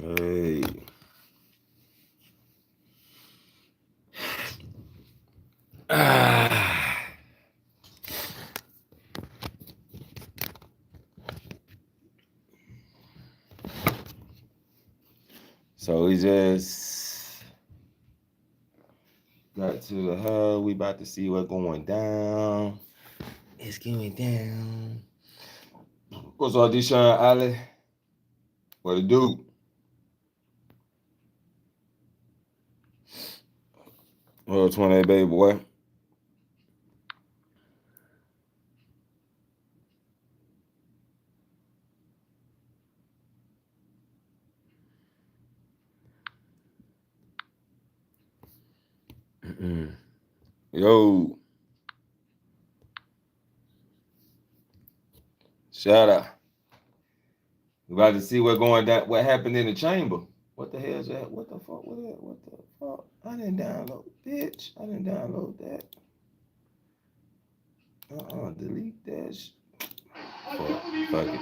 Hey. So we just got to the hub. We about to see what's going down. It's going down. What's up, Deshaun Ali? What it do? Well, 28, baby boy. Yo. Shout out. We about to see what's going down. What happened in the chamber? What the hell is that? What the fuck was that? What the fuck? I didn't download, bitch. I didn't download that. Delete that shit. Fuck it.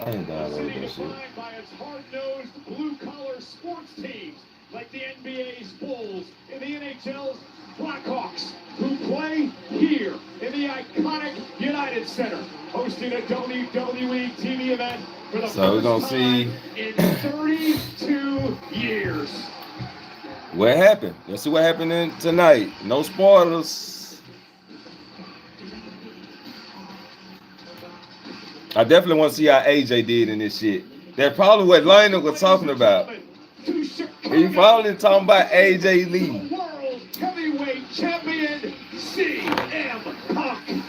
I didn't download that shit. By its hard-nosed, blue-collar sports teams like the NBA's Bulls and the NHL's Blackhawks, who play here in the iconic United Center, hosting a WWE TV event for the So we're gonna see in 32 years. What happened? Let's see what happened tonight. No spoilers. I definitely want to see how AJ did in this shit. That's probably what Lionel was talking about. He probably talking about AJ Lee. World Heavyweight Champion CM Punk.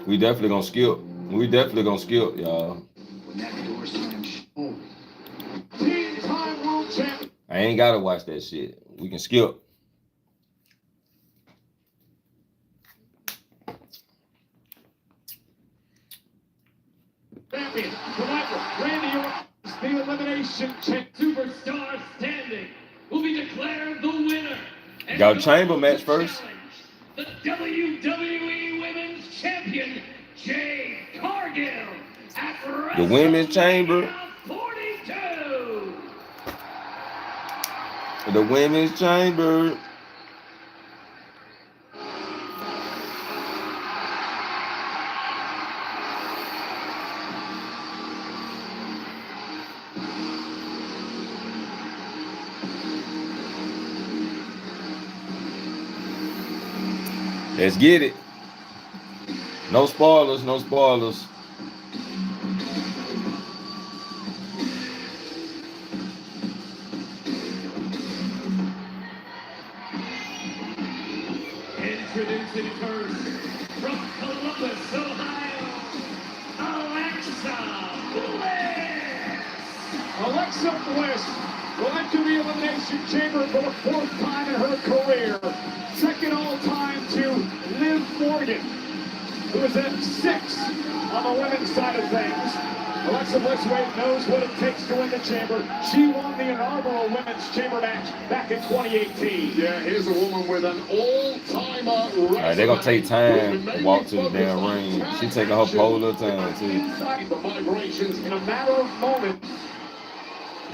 We definitely gonna skip. We definitely gonna skip, y'all. I ain't gotta watch that shit. We can skip. Champion, Randy Orton, the Elimination Superstar standing, will be declared the winner. Got a chamber match first. The WWE Women's Champion, Jade Cargill. The Women's Chamber. 42. The Women's Chamber. Let's get it. No spoilers, no spoilers. Introducing first, from Columbus, Ohio, Alexa Bliss. Alexa Bliss will enter the Elimination Chamber for the 4th time in her career. Second all-time to Liv Morgan, who is at 6 on the women's side of things. Alexa Bliss knows what it takes to win the chamber. She won the inaugural women's chamber match back in 2018. Yeah, here's a woman with an all-timer. All right, they're going to take time to walk to the damn ring. She taking her whole little time, too. The vibrations in a matter of moments.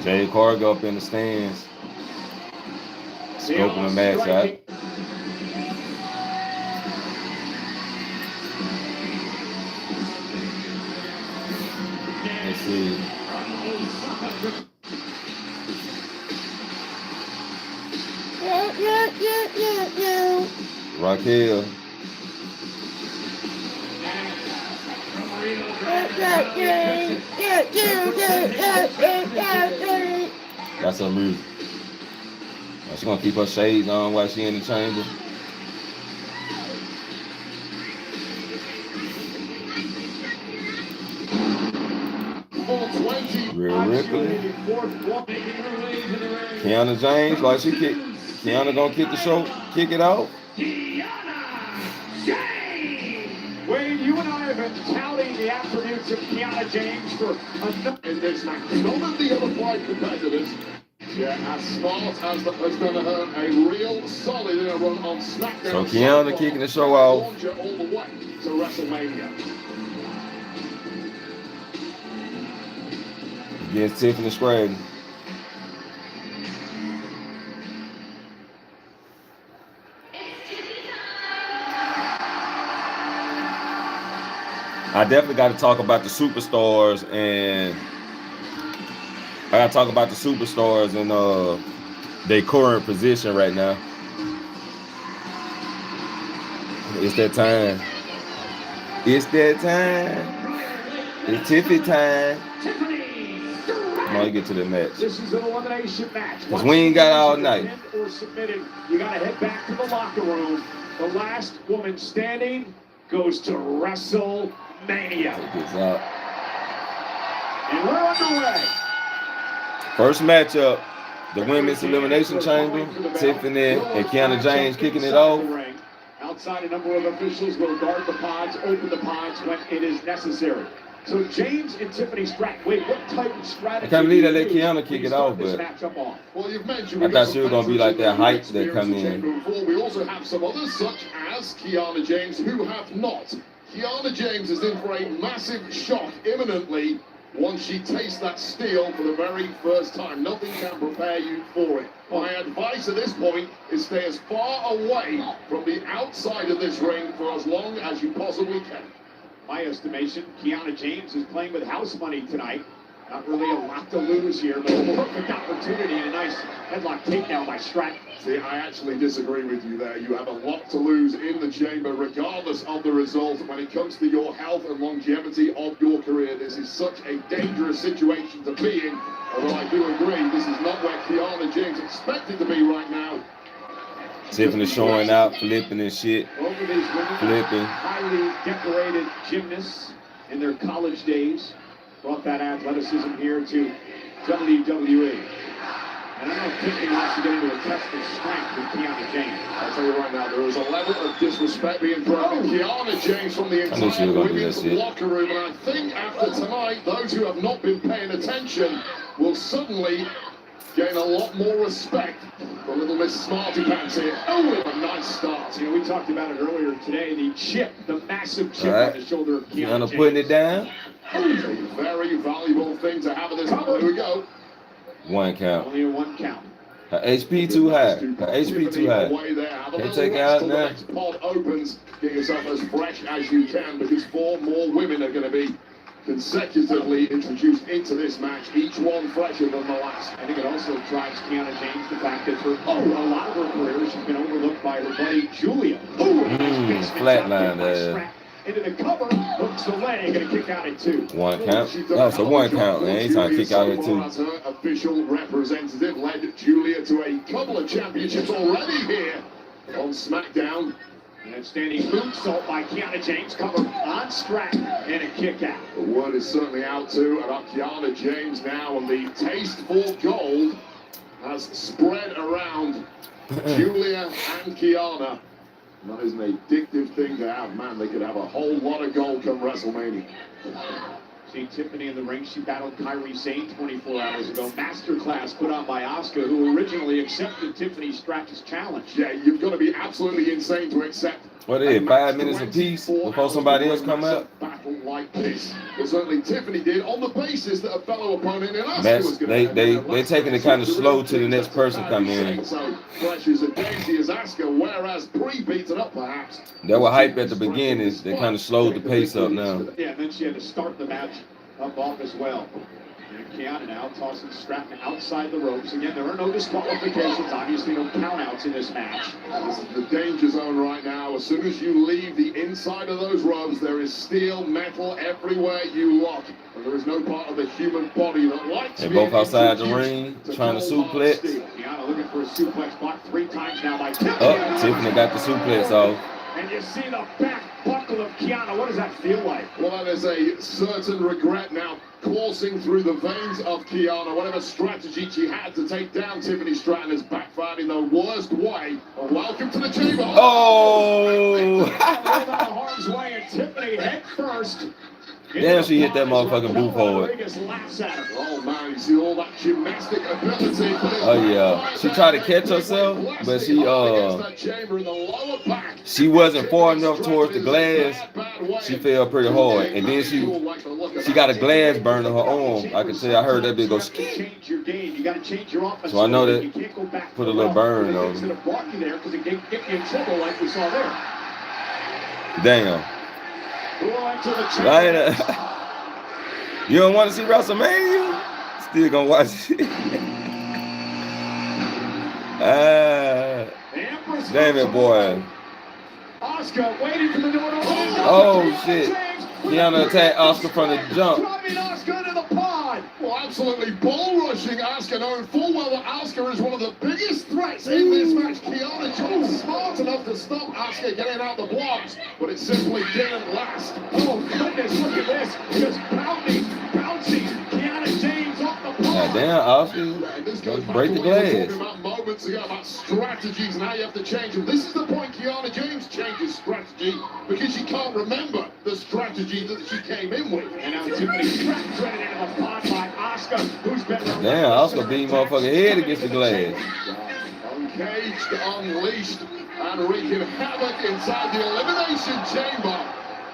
Jade Cargill up in the stands. Scoping the match out. Let's see. Raquel. That's her music. She's gonna keep her shades on while she in the chamber. Real Ripley. Kiana James, like she kicked Kiana gonna kick it off. Kiana James. Wade, you and I have been touting the attributes of Kiana James for in this match. None of the other 5 competitors, as smart as has done her a real solid in a run on SmackDown. So Kiana kicking the show off. All the way to WrestleMania. Against Tiffany Stratton. I definitely got to talk about the superstars, and I got to talk about the superstars in their current position right now. It's that time. It's that time. It's Tiffany time. Come on, you get to the match. This is an elimination match. Because we ain't got all night. Or submitted, you got to head back to the locker room. The last woman standing goes to WrestleMania. Check this out. And we're underway. First matchup, the Women's Elimination Chamber. Tiffany and Kiana James kicking it off. Outside, a number of officials will guard the pods, open the pods when it is necessary. So James and Tiffany Stratton, wait, what type of strategy? I can't believe they let Kiana kick it off, but well, you've mentioned I thought she was going to be like that height that come in. We also have some others, such as Kiana James, who have not. Kiana James is in for a massive shock imminently once she tastes that steel for the very first time. Nothing can prepare you for it. My advice at this point is stay as far away from the outside of this ring for as long as you possibly can. My estimation, Kiana James is playing with house money tonight. Not really a lot to lose here, but a perfect opportunity and a nice headlock takedown by Stratton. See, I actually disagree with you there. You have a lot to lose in the chamber, regardless of the result. When it comes to your health and longevity of your career, this is such a dangerous situation to be in. Although I do agree, this is not where Kiana James expected to be right now. Tiffany showing out, flipping and shit. Both of these women, flipping. highly decorated gymnasts in their college days, brought that athleticism here to WWE. And I don't know if Tiffany wants to get into a test of strength with Kiana James. I'll tell you right now, there is a level of disrespect being thrown at Kiana James from the entire women's locker room. And I think after tonight, those who have not been paying attention will suddenly gain a lot more respect for little Miss Smarty Pants here. Oh, a nice start. You know, we talked about it earlier today, the chip, the massive chip on the shoulder of Kiana James. Putting it down. It's a very valuable thing to have at this point. Here we go. One count. Only a one count. Her HP too high. Her HP too high. Can't take it out now. The next pod opens. Get yourself as fresh as you can, because 4 more women are going to be consecutively introduced into this match, each one fresher than the last. I think it also drives Kiana James the fact that for a lot of her career, she's been overlooked by her buddy Julia. Flatline into the cover, hooks the leg, and a kick out at 2. One count. Oh, so one count, man. He's trying to kick out at 2. As her official representative led Julia to a couple of championships already here on SmackDown. And a standing moonsault by Kiana James, cover on Stratton, and a kick out. The word is certainly out too about Kiana James now, and the taste for gold has spread around Julia and Kiana. That is an addictive thing to have. Man, they could have a whole lot of gold come WrestleMania. See Tiffany in the ring. She battled Kairi Sane 24 hours ago. Masterclass put on by Asuka, who originally accepted Tiffany Stratton's challenge. Yeah, you've got to be absolutely insane to accept. What is it, 5 minutes apiece before somebody else come out? Battle like this. Well, certainly Tiffany did, on the basis that a fellow opponent in Asuka was going to they're taking it kind of slow to the next person come in. So fresh as a daisy as Asuka, whereas pre-beaten up perhaps. They were hype at the beginning. They kind of slowed the pace up now. Yeah, and then she had to start the match up off as well. And Kiana now tossing Stratton outside the ropes. Again, there are no disqualifications, obviously no countouts in this match. This is the danger zone right now. As soon as you leave the inside of those ropes, there is steel, metal everywhere you look. And there is no part of the human body that likes They both outside the ring, trying to suplex. Kiana looking for a suplex block 3 times now by Tiffany got the suplex off. And you see the back buckle removal of Kiana. What does that feel like? Well, that is a certain regret now coursing through the veins of Kiana. Whatever strategy she had to take down Tiffany Stratton has backfired in the worst way. And welcome to the chamber. Oh! Out of harm's way, and Tiffany head first. Damn, she hit that motherfucking boot forward. Oh man, you see all that gymnastic ability. Oh yeah, she tried to catch herself, but she wasn't far enough towards the glass. She fell pretty hard, and then she got a glass burn on her arm. I can tell. I heard that bitch go ski. So I know that put a little burn on her. Damn. Right. You don't want to see WrestleMania? Still gonna watch it. Damn it, boy. Oscar waiting for the door to open. Oh shit. Kiana attacked Oscar from the jump. Driving Oscar to the pod. Well, absolutely bull rushing Oscar, knowing full well that Oscar is one of the biggest threats in this match. Kiana Jones smart enough to stop Oscar getting out the blocks, but it simply didn't last. Oh goodness, look at this. Just bouncing. Kiana James off the pod. Damn, Oscar. Don't break the glass. About moments ago about strategies and how you have to change them. This is the point Kiana James changes strategy because she can't remember the strategy that she came in with. And now Tiffany Stratton threaded into the pod by Oscar, who's been... Damn, Oscar beat motherfucking head against the glass. Uncaged, unleashed, and wreaking havoc inside the Elimination Chamber.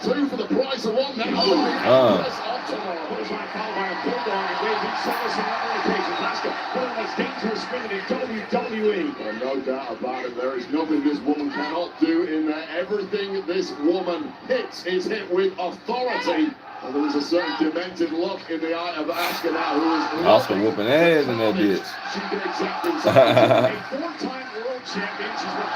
2 for the price of 1 now. What is like followed by a bulldog and David Summers and other occasions. Oscar, one of the most dangerous women in WWE. Well, no doubt about it. There is nothing this woman cannot do in there. Everything this woman hits is hit with authority. And there is a certain demented look in the eye of Oscar now, who is Oscar whooping ass in that bitch. She did exactly the same. A 4-time world champion. She's won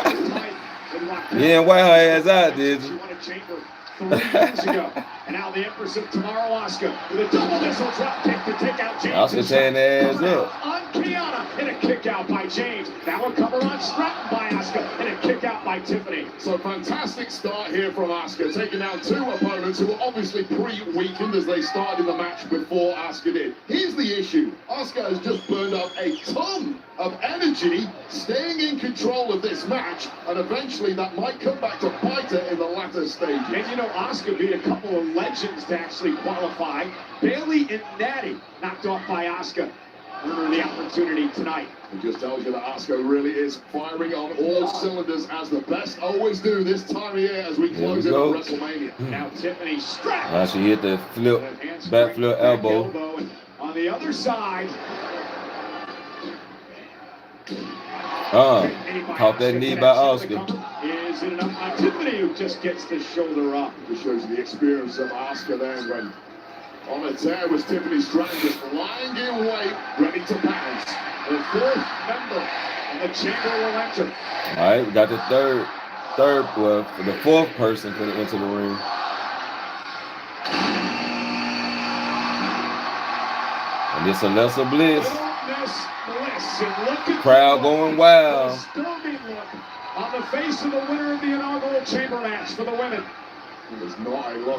5 times. Yeah, wear her ass out, did you? She won a chamber 3 years ago. And now the Empress of Tomorrow, Oscar, with a double missile drop kick to take out James. Oscar tearing their ass up. On Kiana, and a kick out by James. Now a cover on Stratton by Oscar, and a kick out by Tiffany. So fantastic start here from Oscar, taking down 2 opponents who were obviously pre-weakened as they started the match before Oscar did. Here's the issue. Oscar has just burned up a ton of energy, staying in control of this match, and eventually that might come back to bite her in the latter stages. And you know, Oscar beat a couple of legends to actually qualify. Bailey and Natty knocked off by Oscar. Earn the opportunity tonight. It just tells you that Oscar really is firing on all cylinders, as the best always do this time of year as we close in on WrestleMania. Now Tiffany Stratton. Now she hit the flip, back flip elbow. And on the other side. Caught that knee by Oscar. Is it enough? Tiffany, who just gets the shoulder up. It shows you the experience of Oscar then when on a tear was Tiffany Stratton just lying in wait, ready to pounce. The 4th member of the chamber will enter. All right, we got the the 4th person for the enter the ring. And it's Alexa Bliss. Crowd going wild. Disturbing look on the face of the winner of the inaugural chamber match for the women.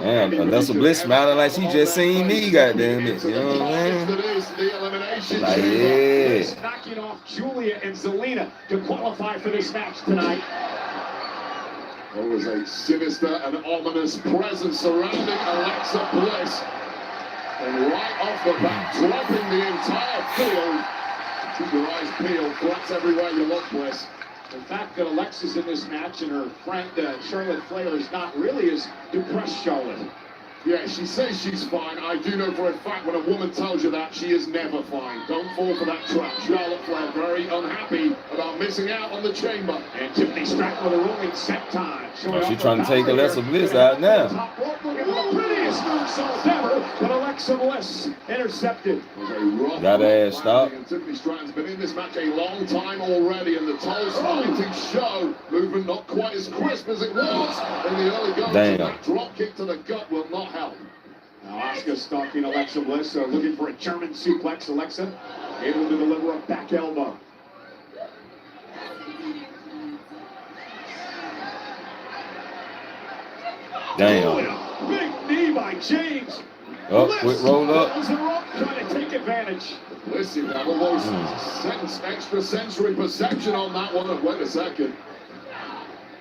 Damn, Alexa Bliss smiling like she just seen me, goddamn it. You know what I'm saying? Like, yeah. Knocking off Julia and Zelina to qualify for this match tonight. There was a sinister and ominous presence surrounding Alexa Bliss. And right off the bat, dropping the entire field. Keep your eyes peeled. Flats everywhere you look, Bliss. The fact that Alexa's in this match and her friend Charlotte Flair is not really as depressed Charlotte. Yeah, she says she's fine. I do know for a fact when a woman tells you that, she is never fine. Don't fall for that trap. Charlotte Flair very unhappy about missing out on the chamber. And Tiffany Stratton with a rolling senton. She's trying to take Alexa Bliss out now. Top rope, looking for the prettiest moonsault ever, but Alexa Bliss intercepted. Got her ass stopped. Tiffany Stratton's been in this match a long time already, and the toll starting to show. Movement not quite as crisp as it was in the early goings. Damn. That drop kick to the gut will not help. Now Asuka stalking Alexa Bliss, looking for a German suplex. Alexa able to deliver a back elbow. Damn. A big knee by James. Up, quick roll up. Trying to take advantage. Listen, that almost extra sensory perception on that one. Wait a second.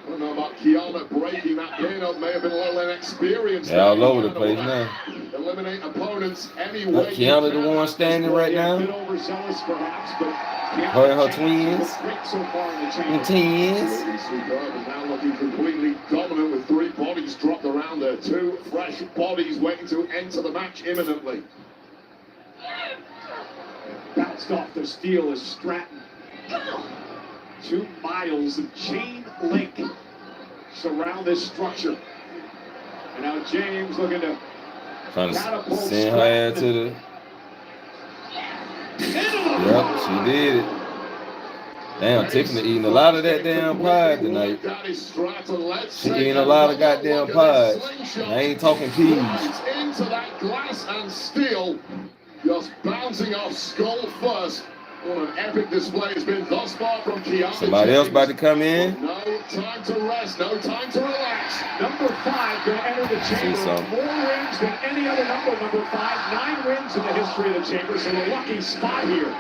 I don't know about Kiana breaking that pin up. May have been a little inexperienced. They're all over the place now. Eliminate opponents anyway. Kiana the one standing right now. Overzealous perhaps, but Her and her twins. So far in the And twins. Superb, and now looking completely dominant with 3 bodies dropped around there. 2 fresh bodies waiting to enter the match imminently. Bounced off the steel as Stratton. 2 miles of chain link surround this structure. And now James looking to Trying to send her ass to the. Yep, she did it. Damn, Tiffany eating a lot of that damn pie tonight. She eating a lot of goddamn pies. I ain't talking peas. Into that glass and steel, just bouncing off skull first. What an epic display has been thus far from Kiana. Somebody else about to come in. No time to rest, no time to relax. Number 5 going to enter the chamber. More wins than any other number 5. 9 wins in the history of the chamber, so a lucky spot here.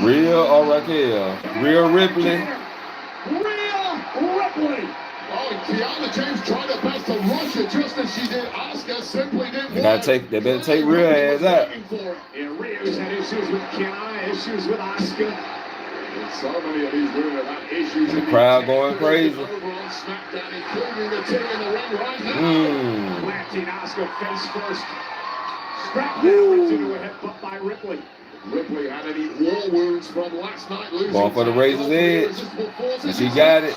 Rhea or Raquel? Rhea Ripley. Rhea Ripley. Oh, and Kiana James tried her best to rush it just as she did. Asuka simply didn't. They better take Rhea ass out. Yeah, Rhea's had issues with Kiana, issues with Asuka. And so many of these women have had issues. The crowd going crazy. Over on SmackDown, including the team in the ring right now. Planting Asuka face first. Strapped down into a headbutt by Ripley. Ripley had any war wounds from last night, losing. Going for the razor's edge. And she got it.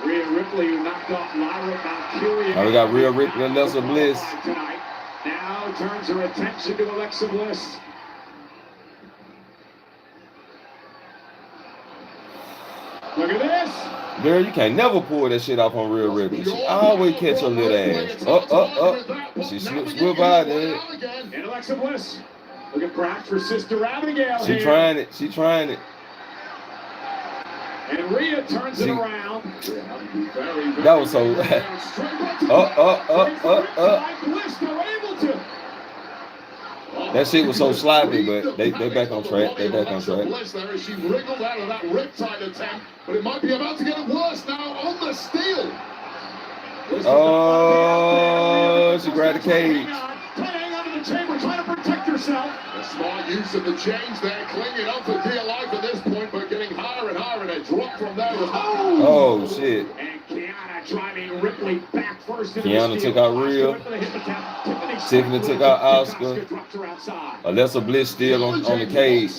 Rhea Ripley, who knocked off Lyra Valkyria. Now we got Rhea Ripley and Alexa Bliss. Tonight. Now turns her attention to Alexa Bliss. Look at this. Girl, you can't never pull that shit off on Rhea Ripley. She always catch her little ass. Up. She slips by there. And Alexa Bliss. Looking perhaps for Sister Abigail. She trying it. She trying it. And Rhea turns it around. That was so. That shit was so sloppy, but they back on track. They back on track. She wriggled out of that riptide attempt, but it might be about to get worse now on the steel. Oh, she grabbed the cage. Hang out of the chamber, trying to protect herself. A smart use of the chains there, clinging up for dear life at this point, but getting higher and higher, and a drop from there. Oh shit. And Kiana driving Ripley back first. Kiana took out Rhea. Tiffany took out Asuka. Alexa Bliss still on the cage.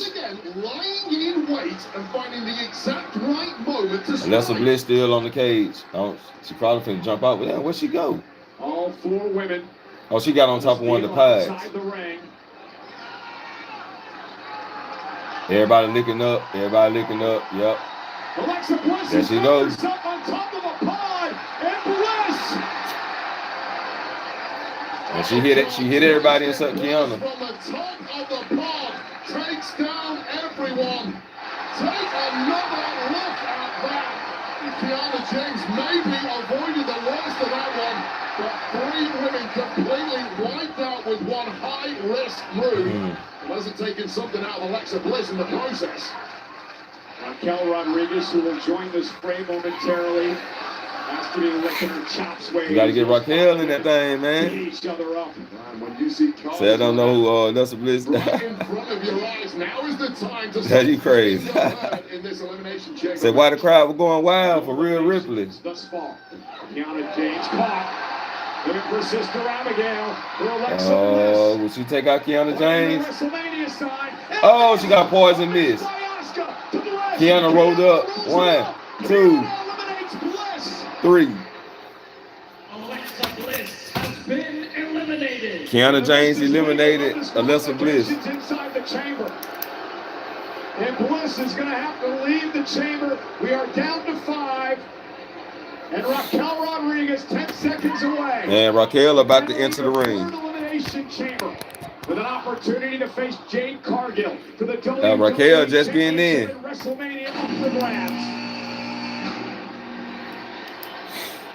Lying in wait and finding the exact right moment to strike. Alexa Bliss still on the cage. She probably finna jump out with that. Where'd she go? All 4 women. Oh, she got on top of one of the pies. Everybody licking up. Yep. Alexa Bliss there she goes. On top of a pie. And Bliss. And she hit it. She hit everybody except Kiana. From the top of the pod, takes down everyone. Take another look at that. Kiana James maybe avoided the worst of that one, but 3 women completely wiped out with one high-risk move. Wasn't taking something out of Alexa Bliss in the process. Raquel Rodriguez, who will join this fray momentarily, has to be licking her chops. You got to get Raquel in that thing, man. Each other up. When you see Say I don't know who Alexa Bliss. Right in front of your eyes, now is the time to. That you crazy. In this elimination chamber. Say why the crowd was going wild for Rhea Ripley. Thus far, Kiana James caught. Looking for Sister Abigail. Oh, will she take out Kiana James? Oh, she got poison miss. Kiana rolled up. 1, 2, 3. Alexa Bliss has been eliminated. Kiana James eliminated Alexa Bliss. Inside the chamber. And Bliss is going to have to leave the chamber. We are down to 5. And Raquel Rodriguez 10 seconds away. And Raquel about to enter the ring. Elimination chamber with an opportunity to face Jade Cargill for the Raquel just getting in. WrestleMania up for grabs.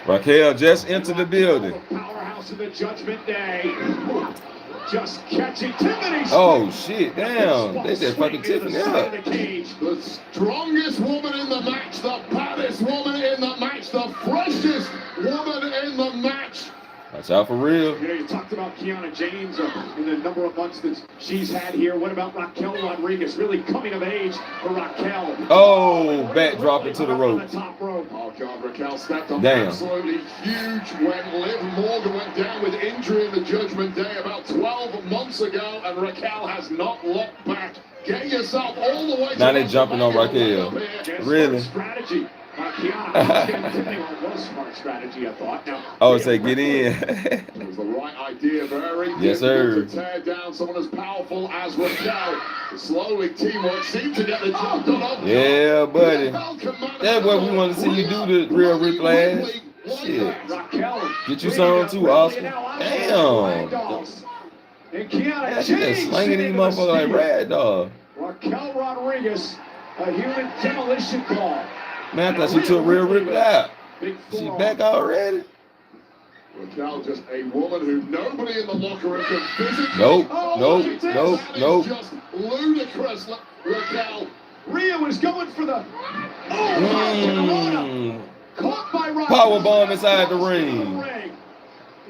Raquel just entered the building. Powerhouse of the Judgment Day. Just catching Tiffany. Oh shit! Damn, they said fucking Tiffany up. The strongest woman in the match, the baddest woman in the match, the freshest woman in the match. Watch out for real. You know, you talked about Kiana James in the number of months that she's had here. What about Raquel Rodriguez? Really coming of age for Raquel. Oh, back drop it to the rope. Oh God, Raquel stepped up Damn. absolutely huge when Liv Morgan went down with injury in the Judgment Day about 12 months ago, and Raquel has not looked back. Get yourself all the way. Now they jumping on Raquel. Really? Strategy. Kiana was smart strategy, I thought. Now, oh, say get in. It was the right idea, very yes, sir. To tear down someone as powerful as Raquel. Slowly, teamwork seemed to get the job done. Yeah, buddy. That's what we want to see you do, the real Rick Flash. Shit. Get you some too, Oscar. Damn. Yeah, she just slinging these motherfuckers like rad dog. Raquel Rodriguez, a human demolition ball. Man, I thought she took real Rick out. She back already? Raquel, just a woman who nobody in the locker room can physically. Nope. Just ludicrous, Raquel. Rhea was going for the. Caught by Raquel. Power bomb inside the ring.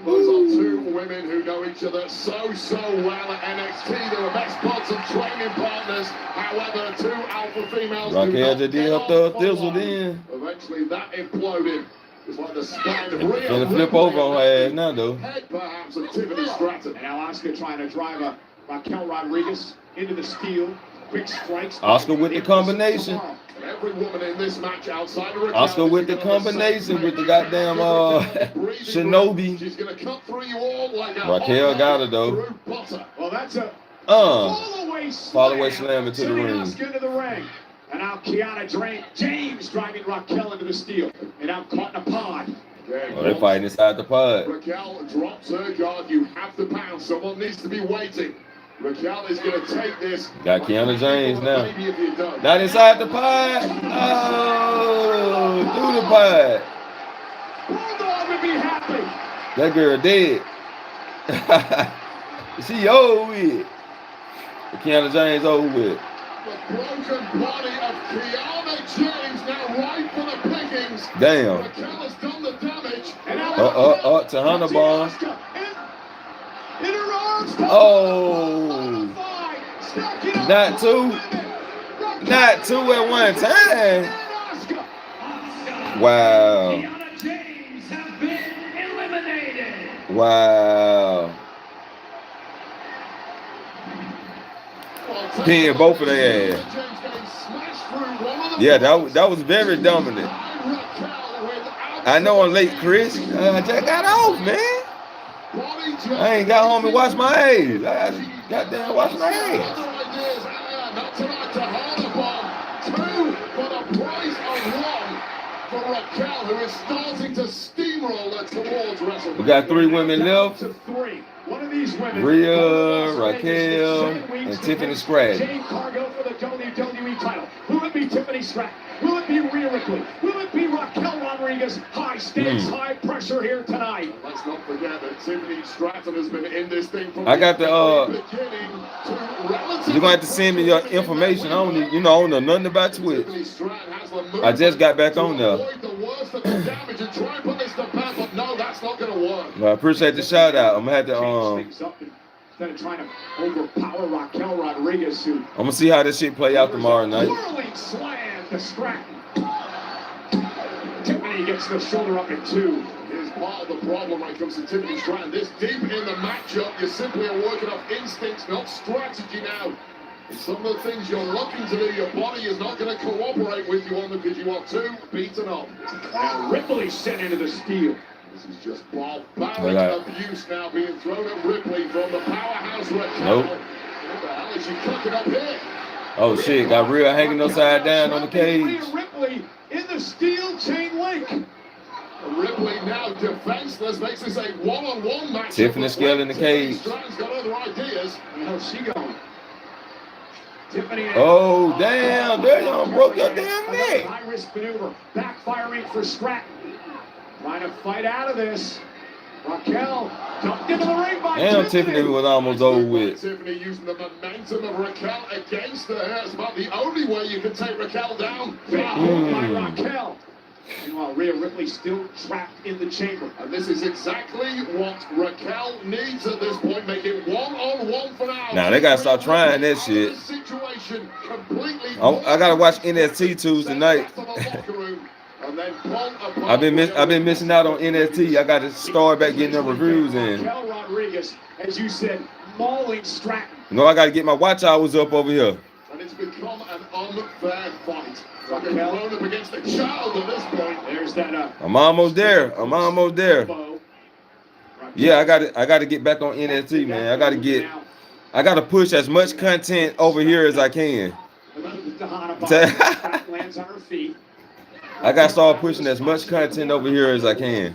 Those are two women who know each other so well at NXT. They were best buds and training partners. However, two alpha females. Raquel just did her third thizzle then. Eventually, that imploded. It's like the spine of Rhea. Gonna flip over on her ass now, though. Head perhaps of Tiffany Stratton. And now Oscar trying to drive Raquel Rodriguez into the steel. Quick strikes. Oscar with the combination. Every woman in this match outside of Raquel. Oscar with the combination with the goddamn Shinobi. She's gonna cut through you all like a Raquel got her though. Well, that's a fall away slam into the ring. Oscar into the ring. And now Kiana James driving Raquel into the steel. And now caught in a pod. Oh, they're fighting inside the pod. Raquel drops her guard. You have to pounce. Someone needs to be waiting. Raquel is going to take this. Got Kiana James now. Not inside the pod. Oh, through the pod. Bulldog would be happy. That girl dead. She over with. Kiana James over with. The broken body of Kiana James now right for the pickings. Damn. Raquel has done the damage. Tahana bomb. In her arms. Oh. Not two. Not two at one time. Wow. Kiana James have been eliminated. Wow. Pinning both of their ass. Yeah, that was very dominant. I know I'm late, Chris. I just got off, man. I ain't got home and washed my ass. I got goddamn wash my ass. Not tonight to Harder Two for the price of one for Raquel, who is starting to steamroll towards WrestleMania. We got 3 women left. One of these women, Rhea, Raquel, and Tiffany Stratton. Jade Cargill for the WWE title. Will it be Tiffany Stratton? Will it be Rhea Ripley? Will it be Raquel Rodriguez? High stakes, high pressure here tonight. Let's not forget that Tiffany Stratton has been in this thing from I got the beginning to you're gonna have to send me your information. I don't need, I don't know nothing about Twitch. I just got back on there. No, that's not gonna work. Well, I appreciate the shout out. I'm gonna have to Instead of trying to overpower Raquel Rodriguez, who I'm gonna see how this shit play out tomorrow night. whirling slam to Stratton. Tiffany gets the shoulder up in 2. Here's part of the problem when it comes to Tiffany Stratton. This deep in the matchup, you simply are working off instincts, not strategy now. And some of the things you're looking to do, your body is not going to cooperate with you on them because you are too beaten up. And Ripley sent into the steel. This is just barbaric abuse now being thrown at Ripley from the powerhouse Raquel. Nope. What the hell is she cooking up here? Oh shit, got Rhea hanging upside down on the cage. Rhea Ripley in the steel chain link. Ripley now defenseless, makes this a one-on-one match. Tiffany Scale in the cage. Stratton's got other ideas. How's she going? Tiffany. Oh damn, there you broke your damn neck. High risk maneuver, backfiring for Stratton. Trying to fight out of this. Raquel dumped into the ring by Damn, Tiffany was almost over with. Tiffany using the momentum of Raquel against her. It's about the only way you can take Raquel down. Big move by Raquel. Meanwhile, Rhea Ripley still trapped in the chamber. And this is exactly what Raquel needs at this point. Make it one-on-one for now. Nah, they gotta stop trying that shit. I gotta watch NXT Tuesday night. I've been missing out on NXT. I gotta start back getting the reviews in. Raquel Rodriguez, as you said, mauling Stratton. You know, I gotta get my watch hours up over here. And it's become an unfair fight. Raquel up against the child at this point. There's that I'm almost there. I'm almost there. Yeah, I gotta get back on NXT, man. I gotta push as much content over here as I can. I gotta start pushing as much content over here as I can.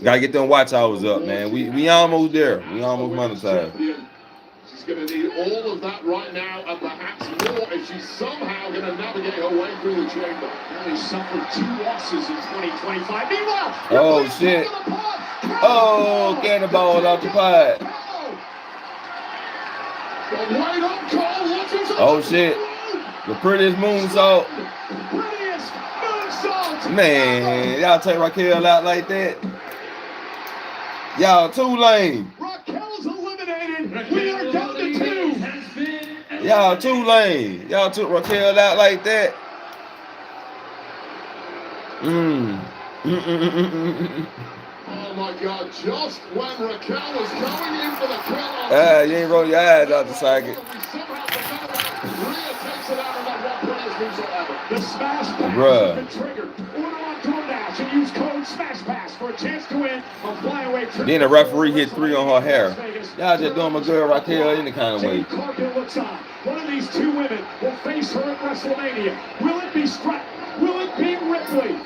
Gotta get them watch hours up, man. We almost there. We almost monetized. She's going to need all of that right now, and perhaps more if she's somehow going to navigate her way through the chamber. Only suffered 2 losses in 2025. Meanwhile, oh shit! Oh, cannonball off the pod. Oh shit! The prettiest moonsault. Man, y'all take Raquel out like that. Y'all too lame. Raquel's eliminated. We are down to 2. Y'all too lame. Y'all took Raquel out like that. Oh my God! Just when Raquel was going in for the kill. You ain't roll your eyes out the socket. The smash pass has been triggered. Order on DoorDash and use code SMASHPASS for a chance to win a flyaway trip. Then the referee hit 3 on her hair. Y'all just doing my girl Raquel any kind of way. Cargill looks on. One of these 2 women will face her at WrestleMania. Will it be Stratton? Will it be Ripley?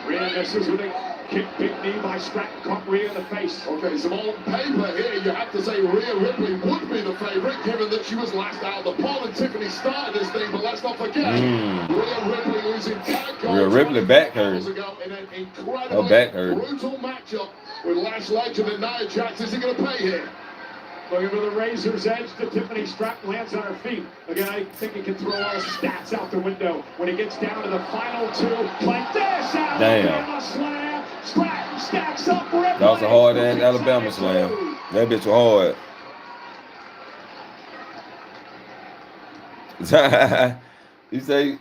Rhea misses with a kick, big knee by Stratton, caught Rhea in the face. Okay, so on paper here, you have to say Rhea Ripley would be the favorite, given that she was last out of the poll and Tiffany started this thing, but let's not forget, Rhea Ripley losing tag goals. Rhea Ripley back hurt. In an incredibly her back hurt. Brutal matchup with Lash Legend and Nia Jax. Is he going to pay here? Looking for the razor's edge to Tiffany. Stratton lands on her feet. Again, I think he can throw all stats out the window when he gets down to the final 2. Like this, Alabama slam. Stratton stacks up Ripley. That was a hard ass Alabama slam. That bitch was hard. You say,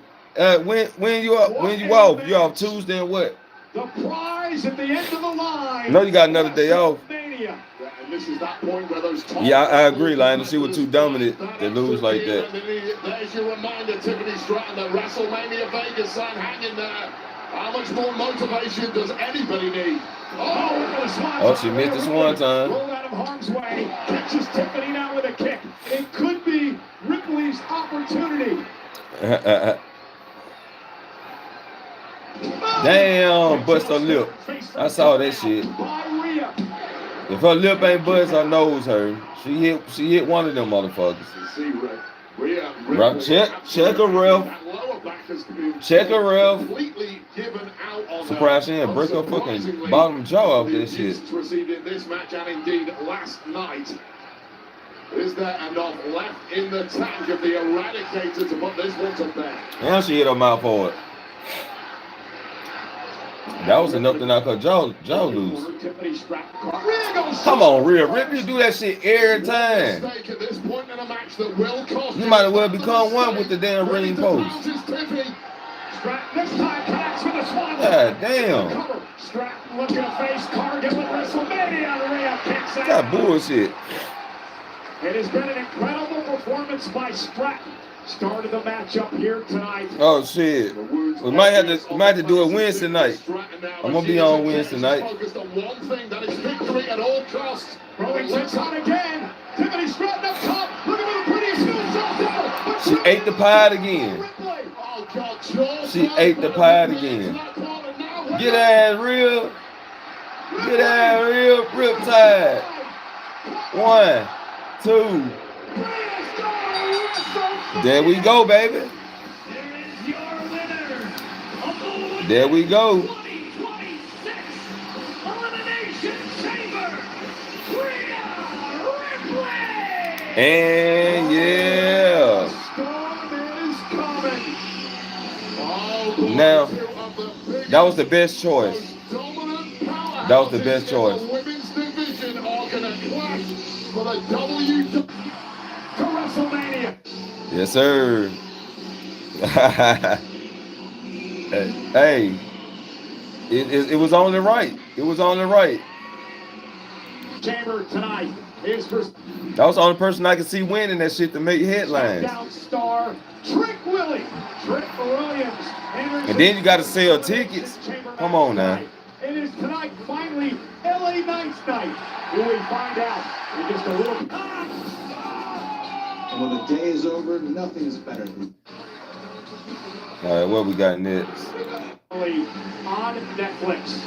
when you off? You off Tuesday and what? The prize at the end of the line. No, you got another day off. And this is that point where those yeah, I agree, Lionel. She was too dominant to lose like that. There's your reminder, Tiffany Stratton, the WrestleMania Vegas sign hanging there. How much more motivation does anybody need? Oh, she missed this one time. Rolled out of harm's way. Catches Tiffany now with a kick. It could be Ripley's opportunity. Damn, bust her lip. I saw that shit. If her lip ain't bust, her nose hurt. She hit one of them motherfuckers. Check a ref. Check a ref. Surprised she didn't break her fucking bottom jaw off this shit. Received in this match and indeed last night. Is there enough left in the tank of the Eradicator to put this one to bed? And she hit her mouth for it. That was enough to knock her jaw loose. Come on, Rhea Ripley, do that shit every time. You might as well become one with the damn ring post. God damn. That bullshit. It has been an incredible performance by Stratton. Started the matchup here tonight. Oh shit. We might have to do it Wednesday night. I'm gonna be on Wednesday night. Focused on one thing, that is victory at all costs. Throwing six on again. Tiffany Stratton up top. Looking for the prettiest moonsault. She ate the pie again. She ate the pie again. Get ass real. Get ass real. Riptide. 1, 2. There we go, baby. There we go. 2026 Elimination Chamber. Rhea Ripley. And yeah. Now, that was the best choice. That was the best choice. Women's division are going to clash for the W to WrestleMania. Yes, sir. Hey, it was only right. It was only right. Chamber tonight is for That was the only person I could see winning that shit to make headlines. SmackDown star Trick Williams. And then you got to sell tickets. Come on now. It is tonight finally LA Knight's night. Will we find out in just a little? And when the day is over, nothing is better than. All right, what we got next? On Netflix.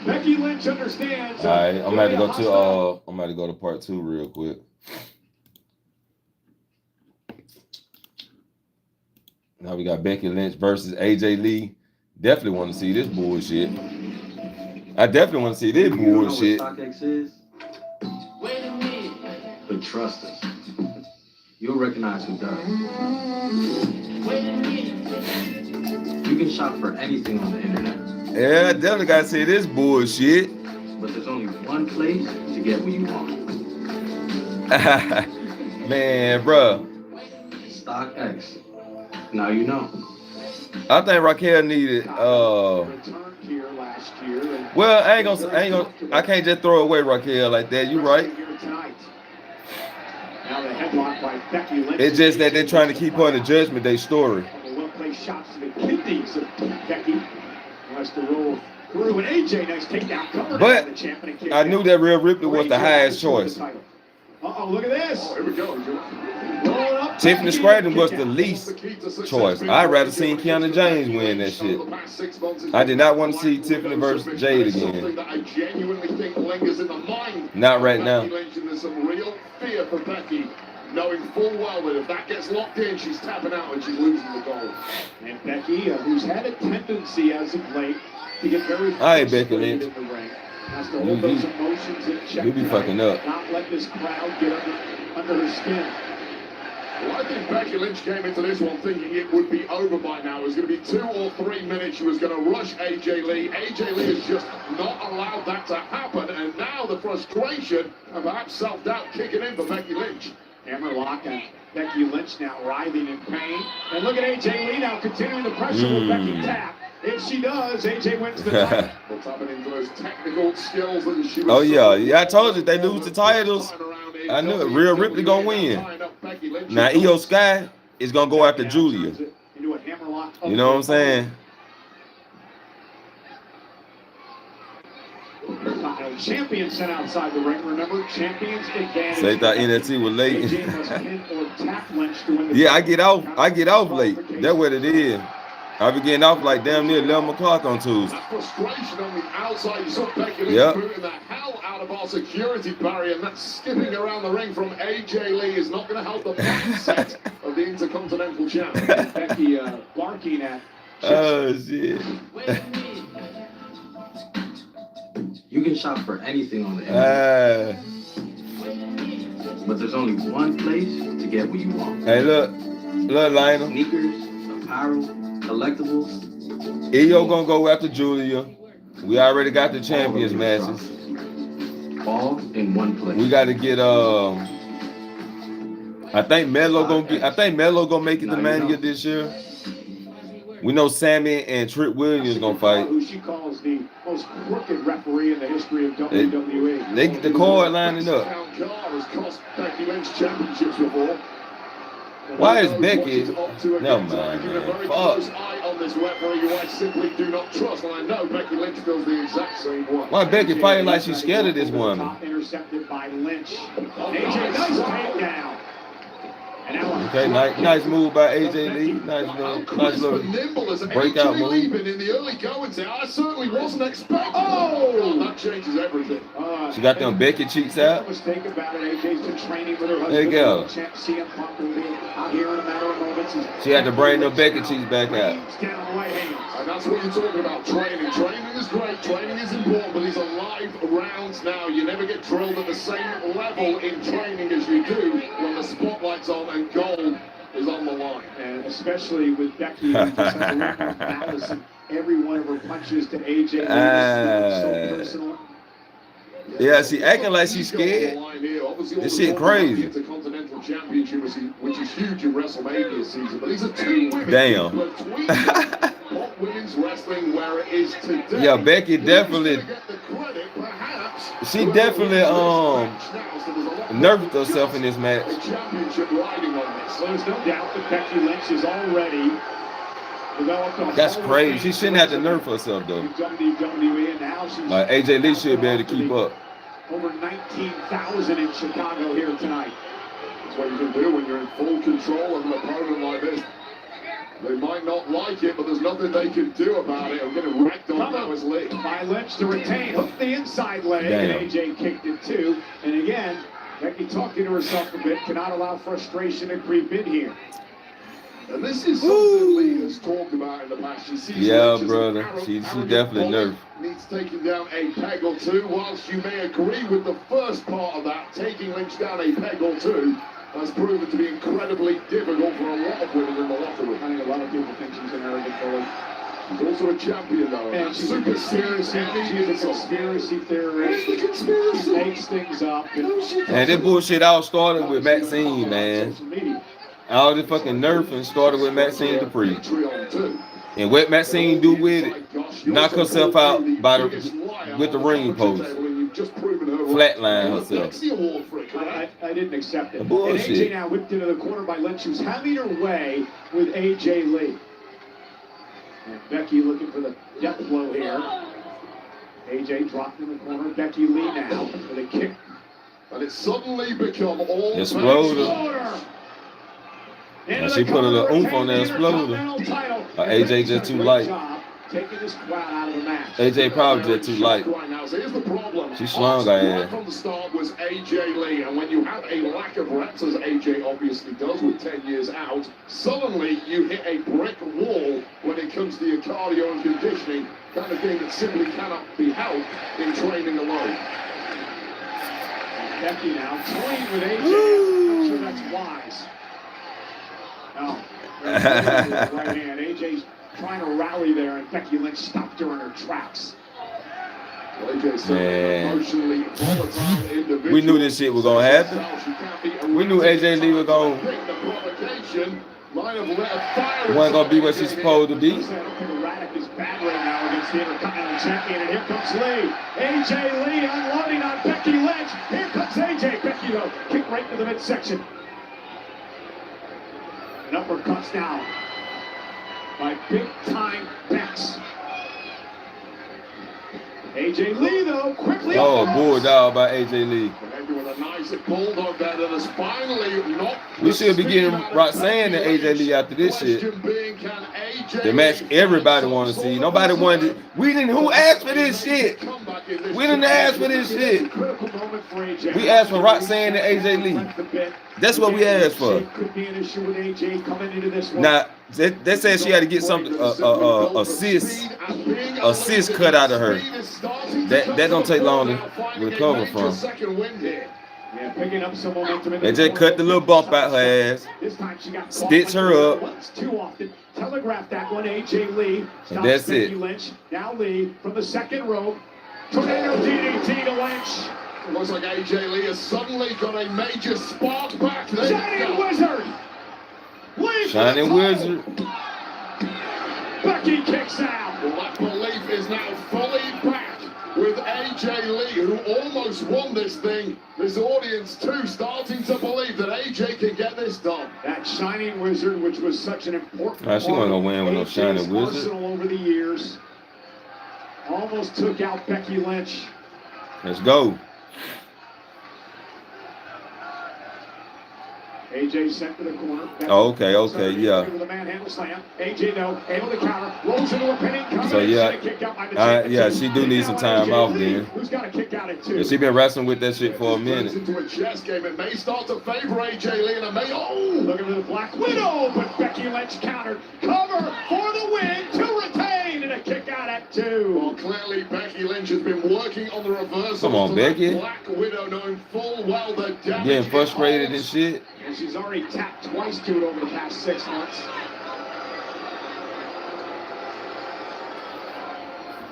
Becky Lynch understands. All right, I'm about to go to part 2 real quick. Now we got Becky Lynch versus AJ Lee. Definitely want to see this bullshit. I definitely want to see this bullshit. But trust us, you'll recognize who does. You can shop for anything on the internet. Yeah, I definitely gotta see this bullshit. But there's only one place to get what you want. Man, bro. StockX. Now you know. I think Raquel needed well, I can't just throw away Raquel like that. You right. It's just that they're trying to keep her in the Judgment Day story. But I knew that Rhea Ripley was the highest choice. Uh-oh, look at this. Oh, here we go. Tiffany Stratton was the least choice. I'd rather seen Kiana James win that shit. I did not want to see Tiffany versus Jade again. I genuinely think lingers in the mind. Not right now. There's some real fear for Becky, knowing full well that if that gets locked in, she's tapping out and she's losing the goal. And Becky, who's had a tendency as of late to get very Alright, Becky Lynch. in the ring, has to hold those emotions in check. You be fucking up. Not let this crowd get under her skin. Well, I think Becky Lynch came into this one thinking it would be over by now. It was going to be 2 or 3 minutes. She was going to rush AJ Lee. AJ Lee has just not allowed that to happen. And now the frustration and perhaps self-doubt kicking in for Becky Lynch. Hammerlock and Becky Lynch now writhing in pain. And look at AJ Lee now continuing the pressure with Becky tap. If she does, AJ wins the title. What's happening to those technical skills that she was. Oh yeah, I told you they lose the titles. I knew it. Rhea Ripley gonna win. Now Io Sky is gonna go after Julia. You know what I'm saying? Champions sent outside the ring. Remember, champions advantage. Say that NXT was late. Yeah, I get off late. That's what it is. I be getting off like damn near 11 o'clock on Tuesday. That frustration on the outside. You saw Becky Lynch moving the hell out of our security barrier, and that skipping around the ring from AJ Lee is not going to help the mindset of the Intercontinental Champ. Becky barking at. Oh shit. You can shop for anything on the internet. But there's only one place to get what you want. Hey, look, Lionel. Sneakers, apparel, collectibles. Io gonna go after Julia. We already got the champions matches. All in one place. We got to get I think Melo gonna make it to Mania this year. We know Sammy and Trick Williams gonna fight. Who she calls the most crooked referee in the history of WWE. They get the card lining up. Why is Becky? Never mind, man. Fuck. Why Becky fighting like she's scared of this woman? Intercepted by Lynch. AJ, nice takedown. And now Okay, nice move by AJ Lee. Nice How little crisp and nimble has breakout AJ Lee move. been in the early goings there? I certainly wasn't expecting. Oh, that changes everything. She got them Becky cheeks out. Mistake about it. AJ's been training with her husband. There you go. CM Punk will be out here in a matter of moments. She had to bring them Becky cheeks back out. Down the right hand. And that's what you're talking about, training. Training is great, training is important, but these are live rounds now. You never get drilled at the same level in training as you do when the spotlight's on and gold is on the line. And especially with Becky, who just has a lot more malice in every one of her punches to AJ. So personal. Yeah, she acting like she's scared. This shit crazy. Intercontinental Championship, which is huge in WrestleMania season, but these are two women. Damn. What women's wrestling where it is today. Yeah, Becky definitely. She definitely nerfed herself in this match. Championship riding on this. So there's no doubt that Becky Lynch is already developed. That's crazy. She shouldn't have to nerf herself though. WWE, and now she's like AJ Lee should be able to keep up. Over 19,000 in Chicago here tonight. That's what you can do when you're in full control of an opponent like this. They might not like it, but there's nothing they can do about it. I'm getting wrecked on now as Lee. By Lynch to retain, hooked the inside leg, Damn. and AJ kicked it too. And again, Becky talking to herself a bit, cannot allow frustration to creep in here. And this is something Lee has talked about in the past. She sees Yeah, Lynch as brother. an She arrogant definitely bully, nerfed. needs taking down a peg or two. Whilst you may agree with the first part of that, taking Lynch down a peg or two has proven to be incredibly difficult for a lot of women in the locker room. I think a lot of people think she's an arrogant bully. She's also a champion, though. And she's a conspiracy theorist. She makes things up. And this bullshit all started with Maxine, man. All the fucking nerfing started with Maxine Dupree. And what Maxine do with it, knock herself out with the ring post. Flatline herself. I didn't accept it. And Bullshit. AJ now whipped into the corner by Lynch, who's having her way with AJ Lee. And Becky looking for the death blow here. AJ dropped in the corner. Becky Lee now with a kick. And it's suddenly become all Exploder. And she put a little oomph on that exploder. AJ just too light. Taking this crowd out of the match. AJ probably just too light. So here's the problem. She swung her ass. From the start was AJ Lee, and when you have a lack of reps, as AJ obviously does with 10 years out, suddenly you hit a brick wall when it comes to your cardio and conditioning, kind of thing that simply cannot be helped in training alone. Becky now toying with AJ. I'm sure that's wise. No. Right hand. AJ's trying to rally there, and Becky Lynch stopped her in her tracks. Man. We knew this shit was gonna happen. We knew AJ Lee was gonna wasn't gonna be what she's supposed to be. Erratic is bad right now against the Intercontinental Champion, and here comes Lee. AJ Lee unloading on Becky Lynch. Here comes AJ. Becky though, kick right to the midsection. An uppercuts down by big-time Bex. AJ Lee, though, quickly. Oh, bulldog by AJ Lee. With a nice bulldog that is finally not. We should be getting Roxanne and AJ Lee after this shit. The match everybody want to see. Nobody wanted. We didn't. Who asked for this shit? We didn't ask for this shit. We asked for Roxanne and AJ Lee. That's what we asked for. Now, they said she had to get something, assist cut out of her. That don't take long to recover from. Yeah, picking up some momentum. They just cut the little bump out her ass, This time she got stitch her up. Once too often. Telegraphed that one, AJ Lee. And that's Becky it. Lynch. Now Lee from the second rope. Tornado DDT to Lynch. It looks like AJ Lee has suddenly got a major spark back there. Shining Wizard. Lee Shining Wizard. Becky kicks out. Well, that belief is now fully back with AJ Lee, who almost won this thing. This audience, too, starting to believe that AJ can get this done. That Shining Wizard, which was such an important She wasn't gonna win with no Shining Wizard. arsenal over the years, almost took out Becky Lynch. Let's go. AJ sent to the corner. Oh, okay, yeah. With a manhandle slam. AJ though able to counter, rolls into a pinning cover. So yeah, she do need some time off then. Who's got a kick out at 2? Yeah, she been wrestling with that shit for a minute. Into a chess game. It may start to favor AJ Lee, and it may. Oh, looking for the Black Widow, but Becky Lynch countered. Cover for the win to retain, and a kick out at 2. Well, clearly Becky Lynch has been working on the reversal. Come on, Becky. Black Widow, knowing full well the damage. Getting frustrated and shit. And she's already tapped twice to it over the past 6 months.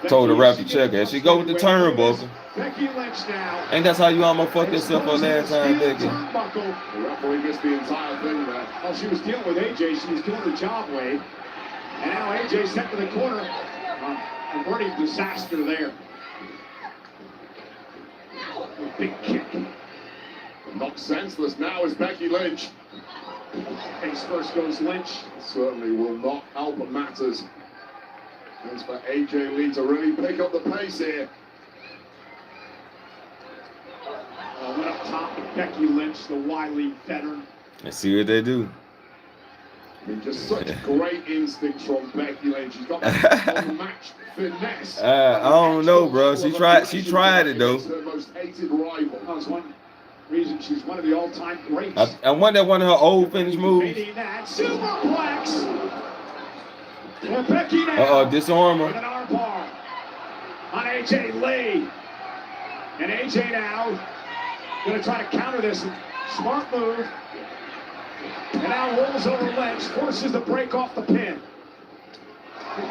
Told the ref to check her. She go with the turnbuckle. Becky Lynch now. Ain't that how you almost fucked yourself up last time, Becky? The referee missed the entire thing there. Well, she was dealing with AJ. She was doing her job, Wade. And now AJ sent to the corner. Averting disaster there. A big kick. Not senseless now is Becky Lynch. Face first goes Lynch. Certainly will not help matters. It's for AJ Lee to really pick up the pace here. Went up top with Becky Lynch, the Y-League veteran. Let's see what they do. I mean, just such great instincts from Becky Lynch. She's got that unmatched finesse. I don't know, bro. She tried it though. Her most hated rival. That's one reason she's one of the all-time greats. I wonder one of her old finish moves. That superplex. For Becky now. Disarm With her. an arm bar on AJ Lee. And AJ now going to try to counter this. Smart move. And now rolls over Lynch, forces the break off the pin.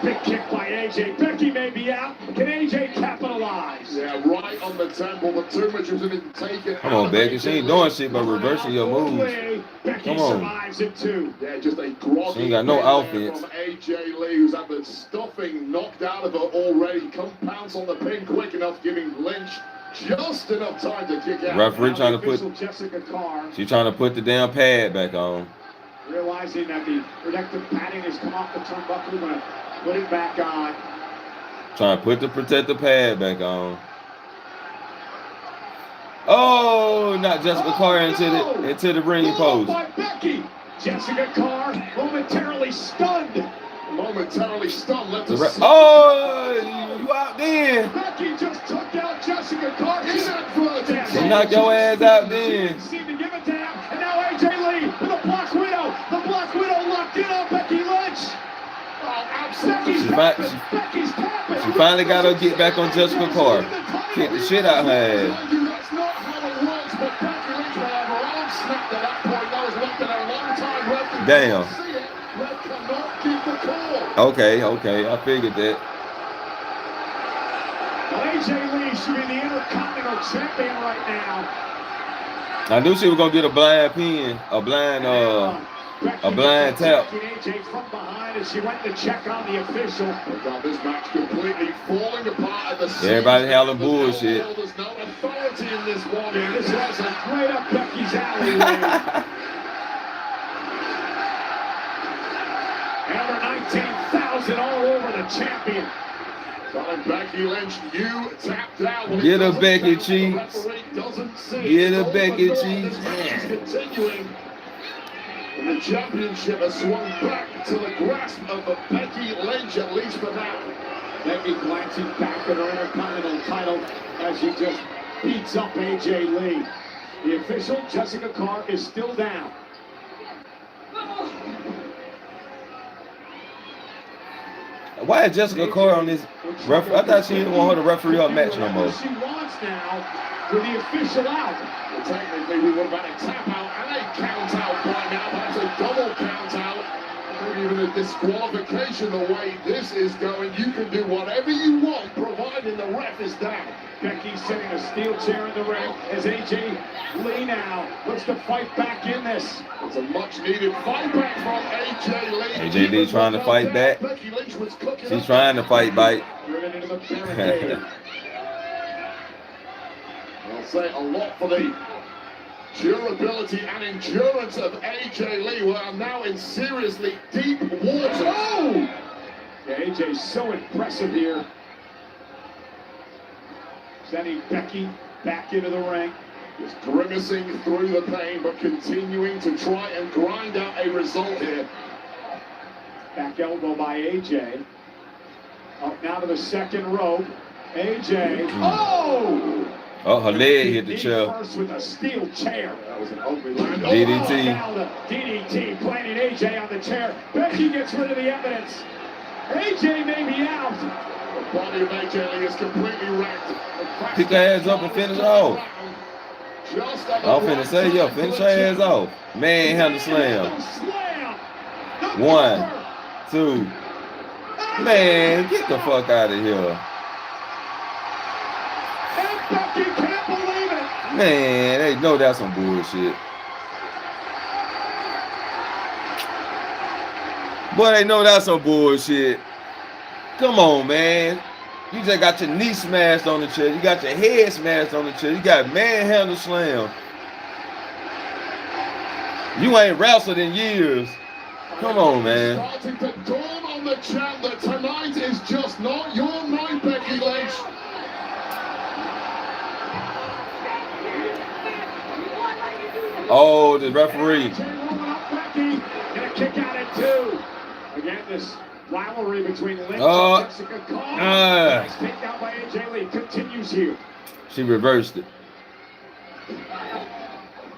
Big kick by AJ. Becky may be out. Can AJ capitalize? Yeah, right on the temple, but too much has been taken. Come on, Becky. She ain't doing shit but reversing your moves. Becky Come on. survives it too. Yeah, just a groggy She ain't got no win there offense. from AJ Lee, who's had the stuffing knocked out of her already. Come pounce on the pin quick enough, giving Lynch just enough time to kick out. Referee trying to put. Jessica Carr, She trying to put the damn pad back on. realizing that the protective padding has come off the turnbuckle, going to put it back on. Trying to put the protective pad back on. Oh, not Jessica Carr into the ring post. By Becky. Jessica Carr momentarily stunned. Momentarily stunned. Left Oh, you out there. Becky just took out Jessica Carr. Inadvertent. So knock your ass out then. Seemed to give it to him. And now AJ Lee with a Black Widow. The Black Widow locked in on Becky Lynch. Oh, absolutely. Becky's tapping. She finally got her get back on Jessica Carr. Kick the shit out her ass. That's not how it works, but Becky Lynch will have her arm snapped at that point. That was left in a long time. Damn. See it. Ref cannot keep the call. Okay, I figured that. Well, AJ Lee should be the Intercontinental Champion right now. I knew she was gonna get a blind pin, a blind tap. AJ from behind as she went to check on the official. We've got this match completely falling apart at the seams. Everybody howling bullshit. There's no authority in this one. Yeah, this is right up Becky's alley. Number 19,000 all over the champion. Telling Becky Lynch, you tapped out. Get her Becky Cheeks. Get her Becky Cheeks. Continuing. And the championship has swung back to the grasp of Becky Lynch, at least for now. Becky glancing back at her Intercontinental title as she just beats up AJ Lee. The official, Jessica Carr, is still down. Why is Jessica Carr on this referee? I thought she didn't want her to referee her match no more. She wants now with the official out. Well, technically, we would have had a tap out and a count out by now, but it's a double count out. Maybe even a disqualification the way this is going. You can do whatever you want, providing the ref is down. Becky setting a steel chair in the ring as AJ Lee now looks to fight back in this. It's a much-needed fight back from AJ Lee. AJ Lee trying to fight back. She's trying to fight back. Driven into the barricade. I'll say a lot for the durability and endurance of AJ Lee, who are now in seriously deep water. Oh! Yeah, AJ's so impressive here. Sending Becky back into the ring. Just grimacing through the pain, but continuing to try and grind out a result here. Back elbow by AJ. Up now to the second rope. AJ. Oh! Oh, her leg hit the Knee chair. First with a steel chair. That was an ugly land. DDT. Now the DDT planting AJ on the chair. Becky gets rid of the evidence. AJ may be out. The body of AJ Lee is completely wrecked. Pick her ass up and finish her off. I'm finna say, yo, finish her ass off. Manhandle slam. 1, 2. Man, get the fuck out of here. And Becky can't believe it. Man, they know that's some bullshit. Boy, they know that's some bullshit. Come on, man. You just got your knee smashed on the chair. You got your head smashed on the chair. You got manhandle slam. You ain't wrestled in years. Come on, man. Starting to dawn on the champ that tonight is just not your night, Becky Lynch. Oh, the referee. Becky and a kick out at 2. Again, this rivalry between Lynch and Jessica Cobb. Nice takedown by AJ Lee continues here. She reversed it.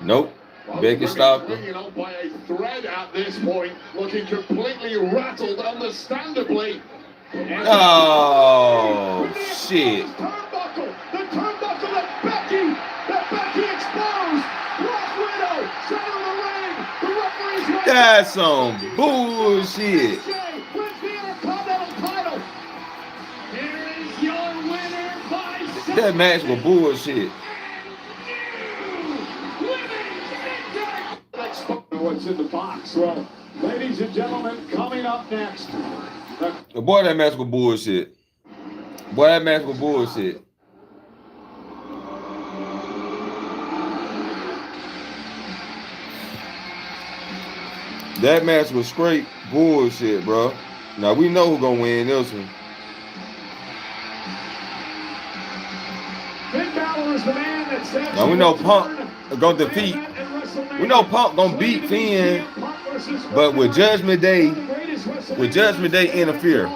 Nope. Becky stopped her. Hanging on by a thread at this point, looking completely rattled, understandably. Oh, shit. The turnbuckle that Becky exposed. Black Widow, center of the ring. The referee's right. That's some bullshit. Wins the Intercontinental title. Here is your winner by That match was bullshit. What's in the box? Well, ladies and gentlemen, coming up next. Boy, that match was bullshit. Boy, that match was bullshit. That match was straight bullshit, bro. Now we know who's gonna win this one. Finn Balor is the man that says Now we know Punk gonna defeat. We know Punk gonna beat Finn, but with Judgment Day interfere.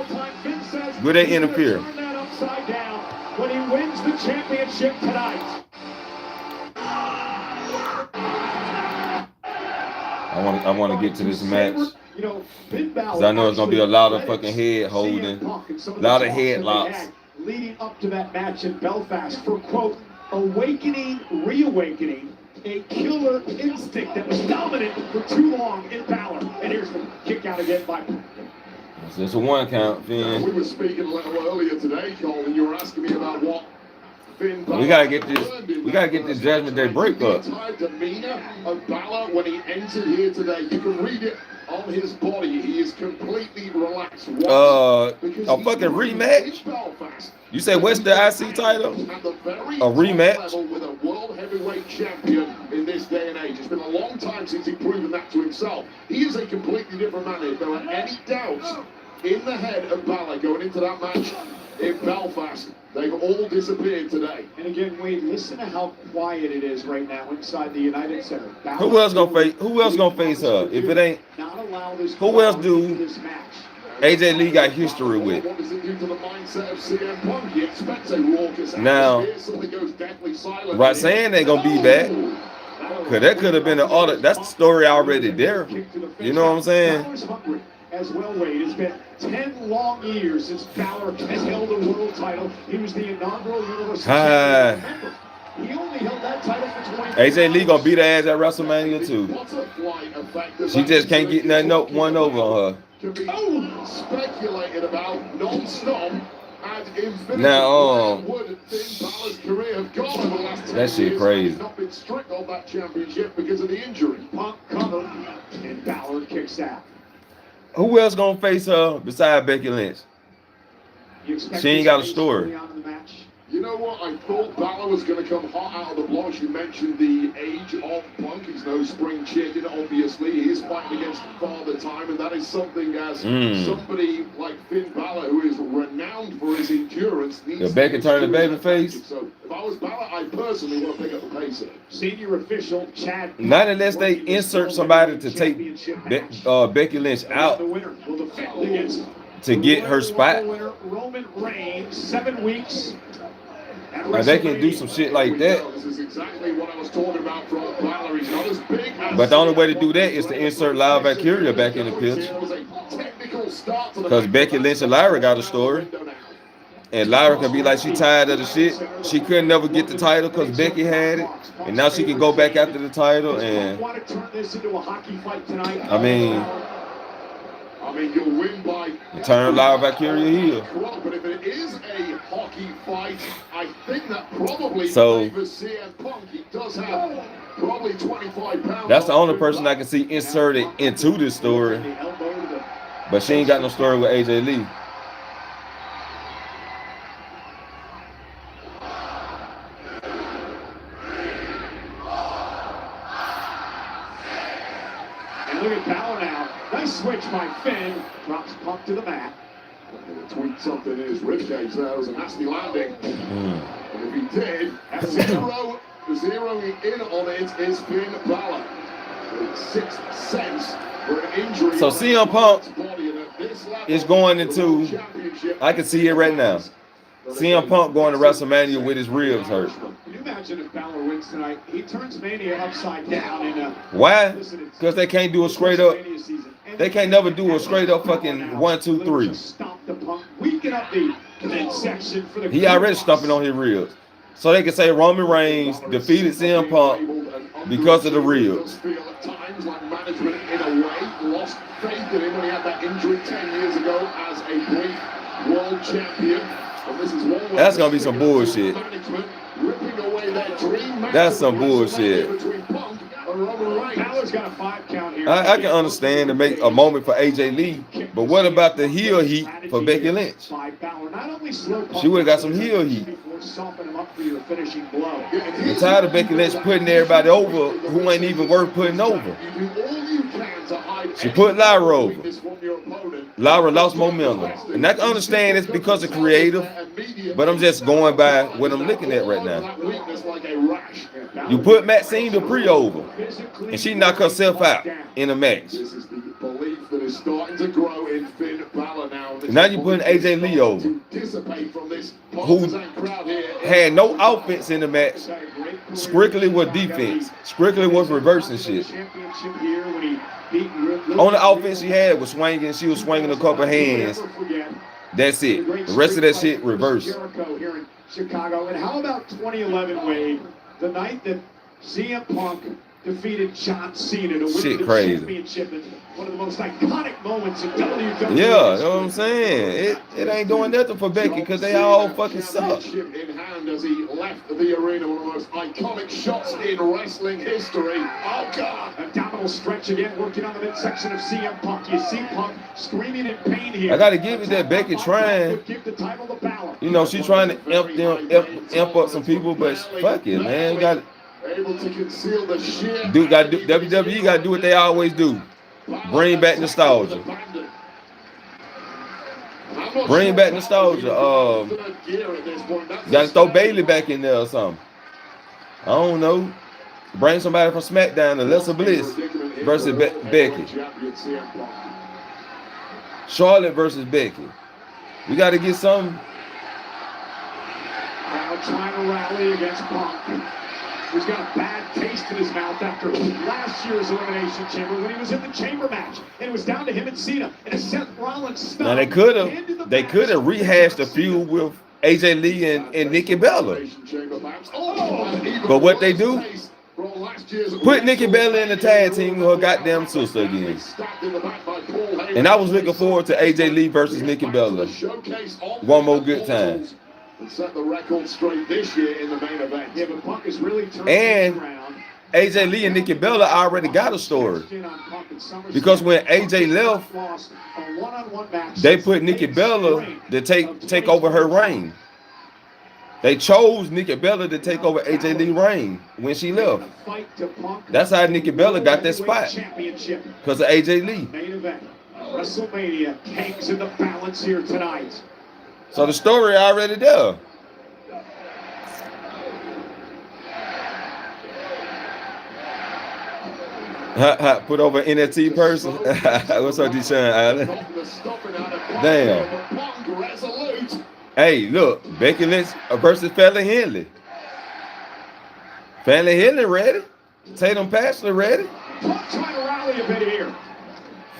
Will they interfere? When he wins the championship tonight. I want to get to this match. You know, Finn Balor, Cause I know it's gonna be a lot of fucking head holding, a lot of headlocks. Leading up to that match in Belfast for, quote, reawakening a killer instinct that was dominant for too long in Balor. And here's the kick out again by It's a 1 count, Finn. We were speaking a little earlier today, Cole, and you were asking me about what Finn Balor. We gotta get this Judgment Day break up. The entire demeanor of Balor when he entered here today, you can read it on his body. He is completely relaxed. A fucking rematch? You say what's the IC title? A rematch? With a world heavyweight champion in this day and age. It's been a long time since he's proven that to himself. He is a completely different man. If there are any doubts in the head of Balor going into that match in Belfast, they've all disappeared today. And again, Wade, listen to how quiet it is right now inside the United Center. Who else gonna face her? If it ain't, who else do this match? AJ Lee got history with? What does it do to the mindset of CM Punk? He expects a raucous Now, atmosphere. Something goes deathly silent. right, saying they gonna be back. Cause that could have been an order. That's the story already there. You know what I'm saying? As well, Wade. It's been 10 long years since Balor has held a world title. He was the inaugural Universal Champion. Remember, he only held that title for 20 years. AJ Lee gonna beat her ass at WrestleMania too. She just can't get nothing one over on her. Speculated about non-stop. Now, that shit crazy. Not been strict on that championship because of the injury. Punk covered, and Balor kicks out. Who else gonna face her besides Becky Lynch? She ain't got a story. You know what? I thought Balor was going to come hot out of the blocks. You mentioned the age of Punk. He's no spring chicken, obviously. He is fighting against Father Time, and that is something as somebody like Finn Balor, who is renowned for his endurance, needs Becky turn the baby face. So if I was Balor, I personally want to pick up the pace of it. Senior official Chad. Not unless they insert somebody to take Becky Lynch out The winner will defend against to get her spot. winner, Roman Reigns, 7 weeks. Now they can do some shit like that. This is exactly what I was talking about from Balor. He's not as big as But the only way to do that is to insert Lyra Valkyria back in the picture. Because Becky Lynch and Lyra got a story. And Lyra can be like she tired of the shit. She couldn't never get the title because Becky had it. And now she can go back after the title. And I mean, you'll win by turn Lyra Valkyria heel. But if it is a hockey fight, I think that probably So CM Punk, he does have probably 25 pounds. that's the only person I can see inserted into this story. But she ain't got no story with AJ Lee. And look at Balor now. Nice switch by Finn. Drops Punk to the mat. Tweet something in his ribcage there. It was a nasty landing. And if he did, zeroing in on it is Finn Balor. 6th sense for an injury. So CM Punk is going into, I can see it right now. CM Punk going to WrestleMania with his ribs hurt. Can you imagine if Balor wins tonight? He turns Mania upside down in a. Why? Because they can't do a straight up. They can't never do a straight up fucking 1, 2, 3. He already stomping on his ribs. So they can say Roman Reigns defeated CM Punk because of the ribs. Management in a way lost faith in him when he had that injury 10 years ago as a brief world champion. And this is one that's gonna be some bullshit. That's some bullshit. Balor's got a 5 count here. I can understand to make a moment for AJ Lee, but what about the heel heat for Becky Lynch? She would have got some heel heat. I'm tired of Becky Lynch putting everybody over who ain't even worth putting over. She put Lyra over. Lyra lost momentum. And I can understand it's because of creative, but I'm just going by what I'm looking at right now. You put Maxine Dupree over, and she knocked herself out in a match. Now you're putting AJ Lee over, who had no offense in the match. Strictly was defense. Strictly was reversing shit. Only offense she had was swinging. She was swinging a couple hands. That's it. The rest of that shit reversed. Chicago. And how about 2011, Wade? The night that CM Punk defeated John Cena to win the championship. One of the most iconic moments in WWE. Yeah, you know what I'm saying? It ain't doing nothing for Becky because they all fucking suck. In hand as he left the arena, one of the most iconic shots in wrestling history. Oh God! Abdominal stretch again, working on the midsection of CM Punk. You see Punk screaming in pain here. I gotta give it that Becky trying. You know, she's trying to amp up some people, but fuck it, man. Got able to conceal the sheer WWE got to do what they always do. Bring back nostalgia. Bring back nostalgia. Got to throw Bailey back in there or something. I don't know. Bring somebody from SmackDown, Alexa Bliss versus Becky. Charlotte versus Becky. We got to get something. Now trying to rally against Punk. He's got a bad taste in his mouth after last year's Elimination Chamber when he was in the chamber match. And it was down to him and Cena. And a Seth Rollins stomp. Now they could have rehashed the feud with AJ Lee and Nikki Bella. But what they do? Put Nikki Bella in the tag team with her goddamn sister again. And I was looking forward to AJ Lee versus Nikki Bella. One more good time. And set the record straight this year in the main event. Yeah, but Punk is really turning and AJ Lee and Nikki Bella already got a story. Because when AJ left, they put Nikki Bella to take over her reign. They chose Nikki Bella to take over AJ Lee's reign when she left. That's how Nikki Bella got that spot. Because of AJ Lee. WrestleMania hangs in the balance here tonight. So the story already there. Put over an NFT person. What's up, Deshaun Allen? Damn. Hey, look, Becky Lynch versus Fallon Henley. Fallon Henley ready. Tatum Paxton ready. Trying to rally a bit here.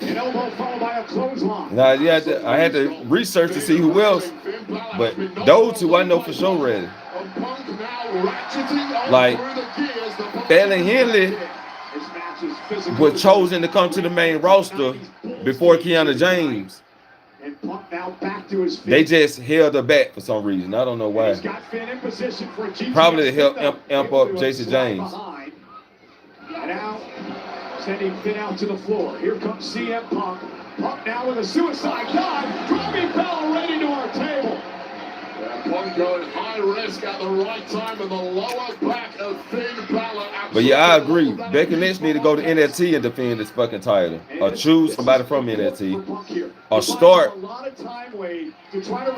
An elbow followed by a clothesline. Now, I had to research to see who else, but those two I know for sure ready. Like, Fallon Henley was chosen to come to the main roster before Kiana James. They just held her back for some reason. I don't know why. Probably to help amp up Jason James. Now, sending Finn out to the floor. Here comes CM Punk. Punk now with a suicide dive. Driving Bell right into our table. Punk going high risk at the right time in the lower back of Finn Balor. But yeah, I agree. Becky Lynch need to go to NXT and defend this fucking title. Or choose somebody from NXT. Or start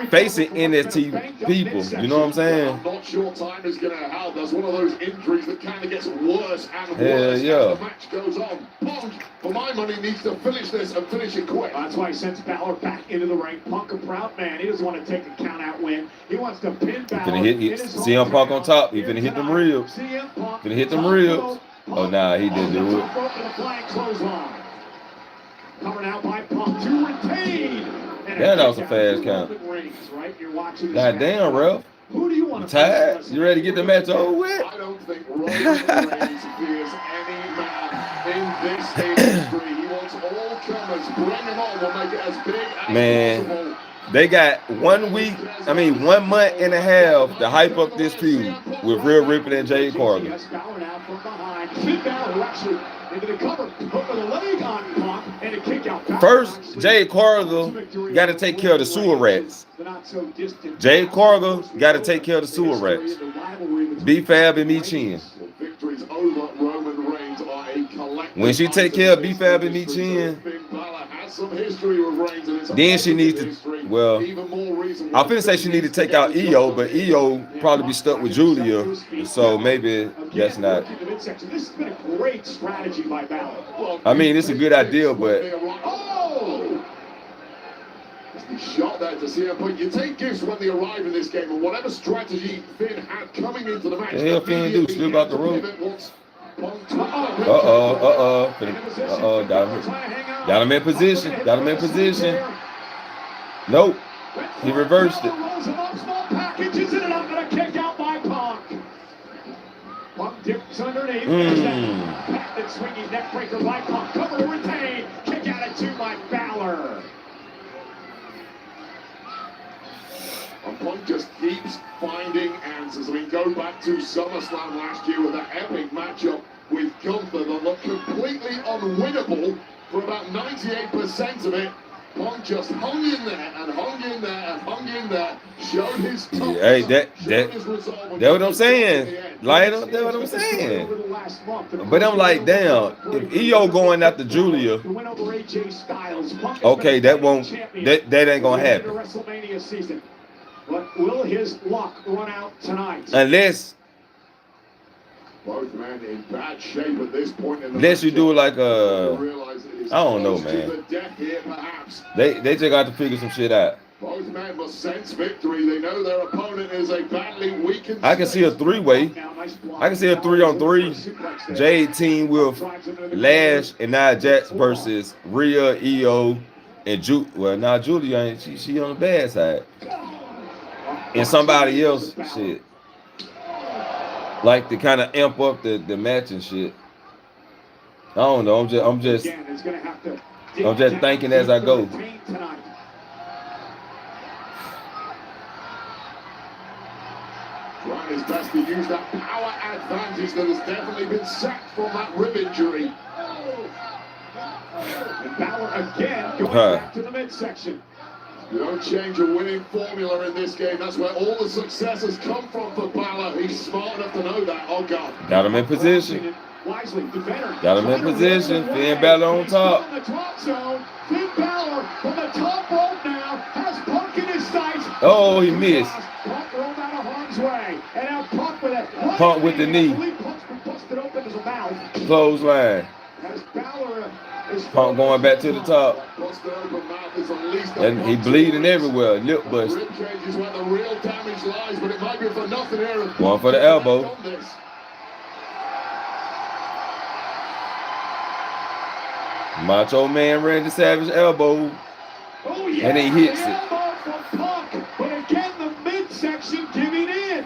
facing NXT people. You know what I'm saying? I'm not sure time is going to help. That's one of those injuries that kind of gets worse and worse as the match goes on. Punk, for my money, needs to finish this and finish it quick. That's why he sends Balor back into the ring. Punk, a proud man. He doesn't want to take a count-out win. He wants to pin Balor. CM Punk on top. He finna hit them ribs. Finna hit them ribs. Oh, nah, he didn't do it. Covered out by Punk to retain. Yeah, that was a fast count. God damn, Ralph. Who do you want to tired? You ready to get the match over with? I don't think Roman Reigns fears any man in this industry. He wants all comers. Bring them on. We'll make it as big as possible. They got 1 week, 1 month and a half to hype up this feud with Rhea Ripley and Jade Cargill. First, Jade Cargill got to take care of the sewer rats. Jade Cargill got to take care of the sewer rats. B-Fab and Me Chin. When she take care of B-Fab and Me Chin, then she needs to, well, I'm finna say she need to take out EO, but EO probably be stuck with Julia, so maybe that's not. I mean, it's a good idea, but. Shot there to CM Punk. You take gifts when they arrive in this game, and whatever strategy Finn had coming into the match. The hell Finn do? Slip out the rope. Got him in position. Got him in position. Nope. He reversed it. Packages it up and a kick out by Punk. Punk dips underneath. That swinging neck breaker by Punk. Cover to retain. Kick out at 2 by Balor. Punk just keeps finding answers. I mean, go back to SummerSlam last year with that epic matchup with Gunther that looked completely unwinnable for about 98% of it. Punk just hung in there and hung in there and hung in there, showed his toughness, hey, that's what I'm saying. Like, that's what I'm saying. But I'm like, damn, if EO going after Julia, okay, that ain't gonna happen. But will his luck run out tonight? Unless both men in bad shape at this point in the unless you do like I don't know, man. They just got to figure some shit out. Both men must sense victory. They know their opponent is a badly weakened. I can see a 3-way. I can see a 3-on-3 Jade team with Lash and Nia Jax versus Rhea, EO, and Julia ain't she on the bad side. And somebody else, shit, like to kind of amp up the match and shit. I don't know. I'm just thinking as I go. Trying his best to use that power advantage that has definitely been sacked from that rib injury. And Balor again going back to the midsection. You don't change a winning formula in this game. That's where all the success has come from for Balor. He's smart enough to know that. Oh, God. Got him in position. Got him in position. Finn Balor on top. Finn Balor from the top rope now has Punk in his sights. Oh, he missed. Punk rolled out of harm's way. And now Punk with it. Punk with the knee. Clothesline. Punk going back to the top. And he bleeding everywhere. Lip bust. Going for the elbow. Macho Man Randy Savage elbow. Oh, yeah, And he hits it. elbow from Punk, but again, the midsection giving in.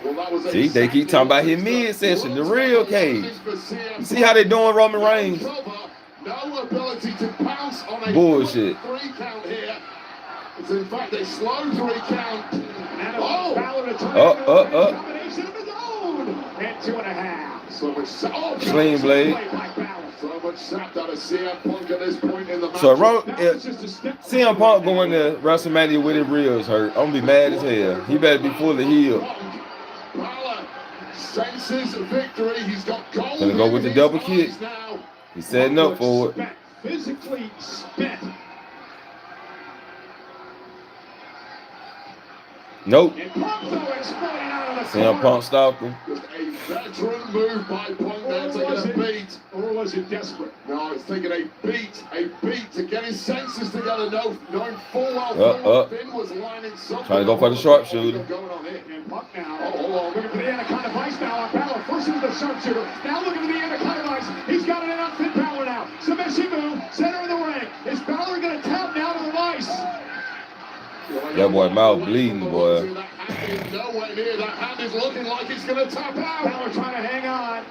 See, they keep talking about his midsection, the real cage. You see how they doing Roman Reigns? No ability to pounce on a Bullshit. 3 count here. It's in fact a slow 3 count. Combination of his own. And 2.5. So much Sling blade. So much sapped out of CM Punk at this point in the match. So CM Punk going to WrestleMania with his ribs hurt, I'm gonna be mad as hell. He better be fully healed. Balor senses victory. He's got gold. Gonna go with the double kick. He's setting up for it. Physically spent. Nope. And Punk, though, exploding out of the CM Punk stopped him. Just a veteran move by Punk there, taking a beat. Or was it desperate? No, it's taking a beat to get his senses together. Knowing full well Finn was lining something. Trying to go for the sharpshooter. Going on here. And Punk now. Oh, looking for the Anaconda Vice now on Balor. First it was the sharpshooter. Now looking for the Anaconda Vice. He's got it in on Finn Balor now. Submission move. Center of the ring. Is Balor going to tap now to the Vice? That boy mouth bleeding, boy. That hand is nowhere near. That hand is looking like it's going to tap out. Balor trying to hang on.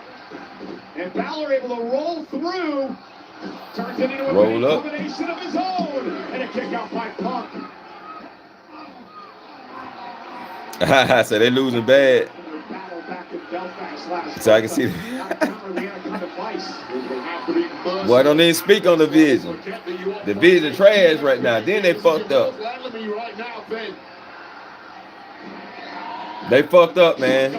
And Balor able to roll through. Turns it into a combination of his own. And a kick out by Punk. I said they losing bad. So I can see boy, don't even speak on the Vision. The Vision trash right now. Then they fucked up. They fucked up, man.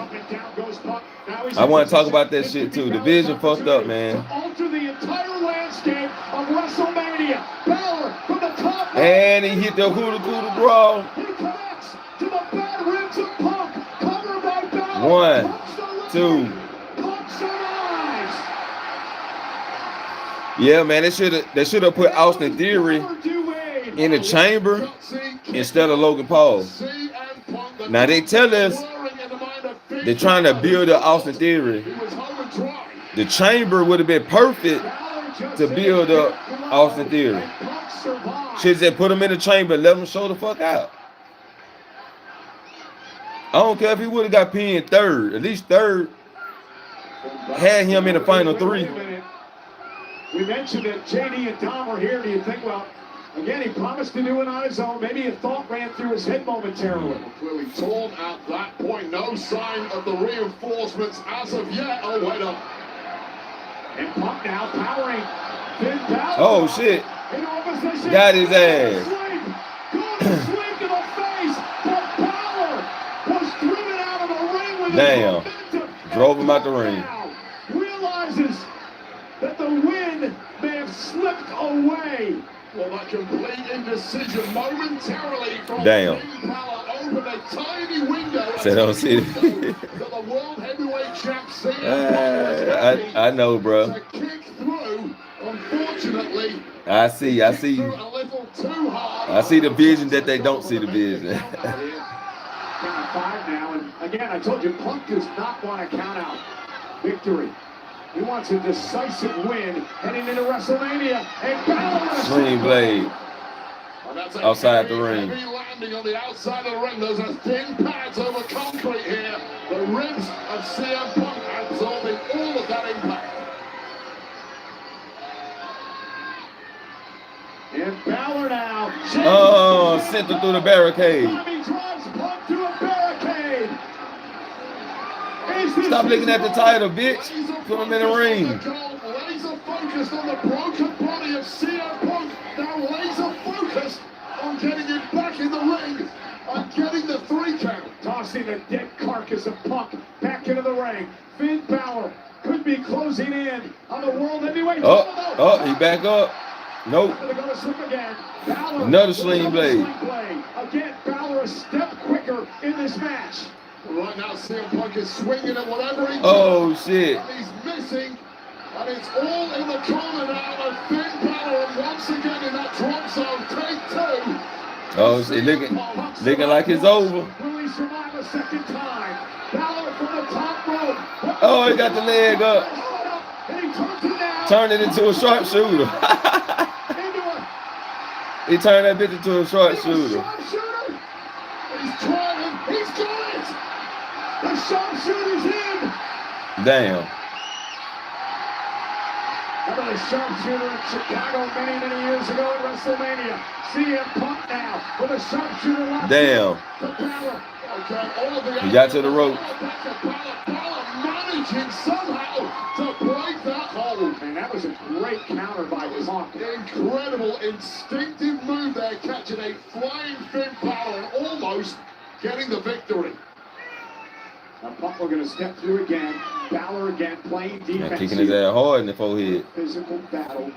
I want to talk about that shit too. The Vision fucked up, man. Alter the entire landscape of WrestleMania. Balor from the top. And he hit the hooda brawl. He connects to the bad ribs of Punk. Covered by Balor. 1, 2. Punk survives. Yeah, man, they should have put Austin Theory in the chamber instead of Logan Paul. Now they tell us they're trying to build up Austin Theory. The chamber would have been perfect to build up Austin Theory. Should have put him in the chamber and let him show the fuck out. I don't care if he would have got pinned third, at least third. Had him in the final 3. We mentioned that JD and Dom were here. Do you think, well, again, he promised to do it on his own. Maybe a thought ran through his head momentarily. Clearly torn at that point. No sign of the reinforcements as of yet. Oh, wait up. And Punk now powering Finn Balor. Oh, shit. Got his ass. Swing to the face. But Balor was driven out of the ring with damn. Drove him out the ring. Realizes that the wind may have slipped away. Well, that complete indecision momentarily from damn. Finn Balor opened a tiny window. Say don't see it. The world heavyweight champ CM I know, bro. To kick through, unfortunately. I see. A little too hard. I see the vision that they don't see the vision. Count of 5 now, and again, I told you, Punk does not want to count out victory. He wants a decisive win heading into WrestleMania. And Balor Sling blade outside the ring. Heavy landing on the outside of the ring. Those are thin pads over concrete here. The ribs of CM Punk absorbing all of that impact. And Balor now. Oh, sent him through the barricade. Bobby drives Punk through a barricade. Stop looking at the title, bitch. Put him in the ring. Laser focused on the broken body of CM Punk. Now laser focused on getting it back in the ring and getting the 3 count. Tossing the dead carcass of Punk back into the ring. Finn Balor could be closing in on the World Heavyweight title. Oh, he back up. Nope. Another sling blade. Again, Balor a step quicker in this match. Right now, CM Punk is swinging at whatever he can. Oh, shit. And he's missing. And it's all in the corner now of Finn Balor, and once again in that drop zone, take two. Oh, it's looking like it's over. Will he survive a second time? Balor from the top rope. Oh, he got the leg up. And he turns it down. Turned it into a sharpshooter. He turned that bitch into a sharpshooter. Sharpshooter. He's trying. He's got it. The sharpshooter's in. Damn. Remember the sharpshooter in Chicago many years ago at WrestleMania. CM Punk now with a sharpshooter left. Damn. He got to the rope. Balor managing somehow to break that hold. And that was a great counter by Punk. Incredible instinctive move there, catching a flying Finn Balor and almost getting the victory. Now Punk we're going to step through again. Balor again playing defense. And kicking his ass hard in the forehead. Physical battle.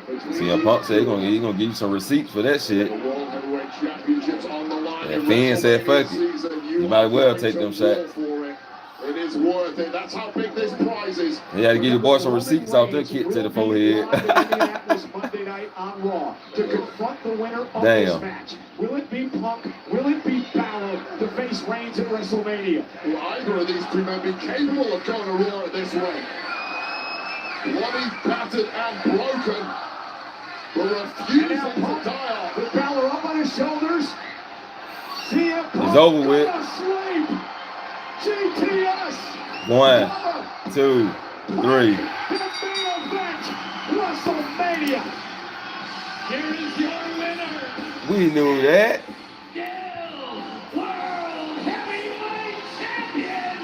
CM Punk said he's gonna give you some receipts for that shit. The World Heavyweight Championships on the line. That Finn said, fuck it. You might as well take them shots. It is worth it. That's how big this prize is. He had to give your boy some receipts off that kick to the forehead. Monday night on Raw to confront the winner of Damn. this match. Will it be Punk? Will it be Balor to face Reigns at WrestleMania? Will either of these two men be capable of going to Raw this way? Bloody, battered, and broken. But refusing to die off. With Balor up on his shoulders. CM Punk It's over with. asleep. GTS. 1, 2, 3. The main event. WrestleMania. Here is your winner. We knew that. World Heavyweight Champion,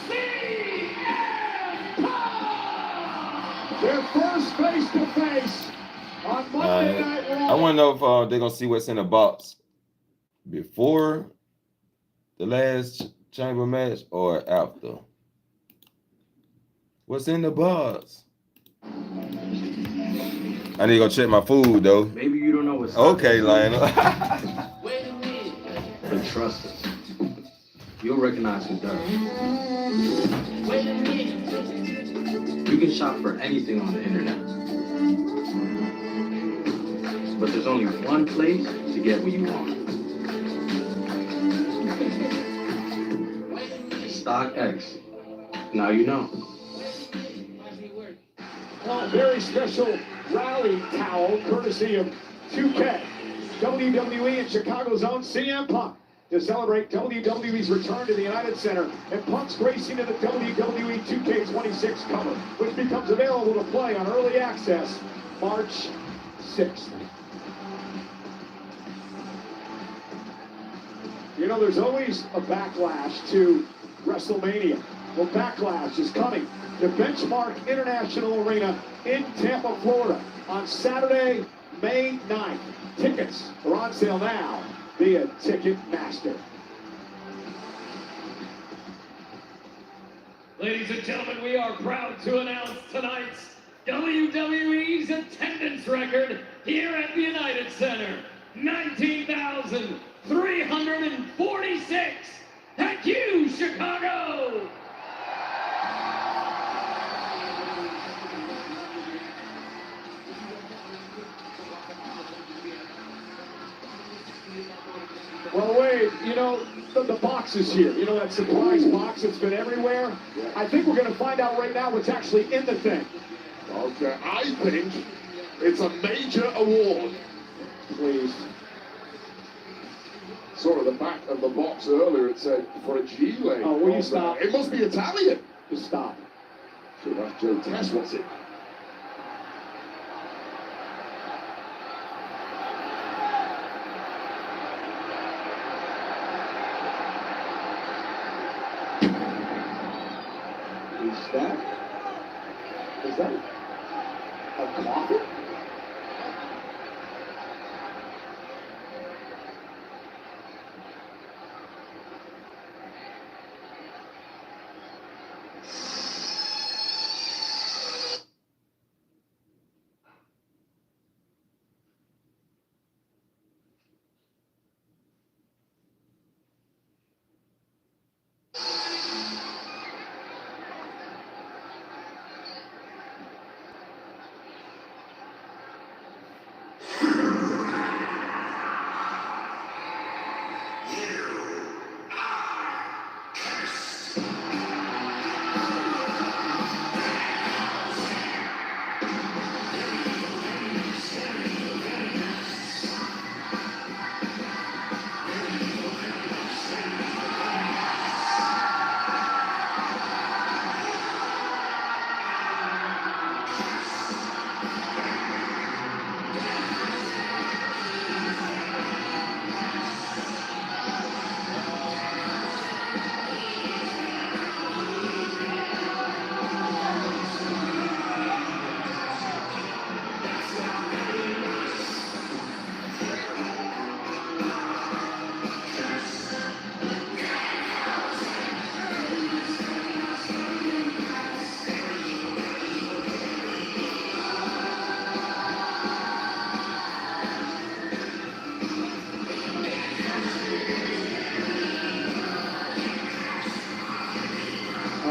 CM Punk. Their first face-to-face on Monday Night Raw. I want to know if they're going to see what's in the box before the last chamber match or after. What's in the box? I need to go check my food, though. Maybe you don't know what's Okay, Lionel. Wait a minute. But trust us. You'll recognize who does. Wait a minute. You can shop for anything on the internet. But there's only one place to get what you want. StockX. Now you know. A very special rally towel courtesy of 2K. WWE and Chicago's own CM Punk to celebrate WWE's return to the United Center and Punk's racing to the WWE 2K26 cover, which becomes available to play on early access March 6th. You know, there's always a backlash to WrestleMania. Well, backlash is coming to Benchmark International Arena in Tampa, Florida on Saturday, May 9th. Tickets are on sale now via Ticketmaster. Ladies and gentlemen, we are proud to announce tonight's WWE's attendance record here at the United Center. 19,346. Thank you, Chicago! Well, Wade, you know, the box is here. You know, that surprise box that's been everywhere? I think we're going to find out right now what's actually in the thing. Okay, I think it's a major award. Please. Saw at the back of the box earlier, it said for a G-Lane. Oh, will you stop? It must be Italian. Just stop. So that's Joe Tess, what's it? Is that a coffin?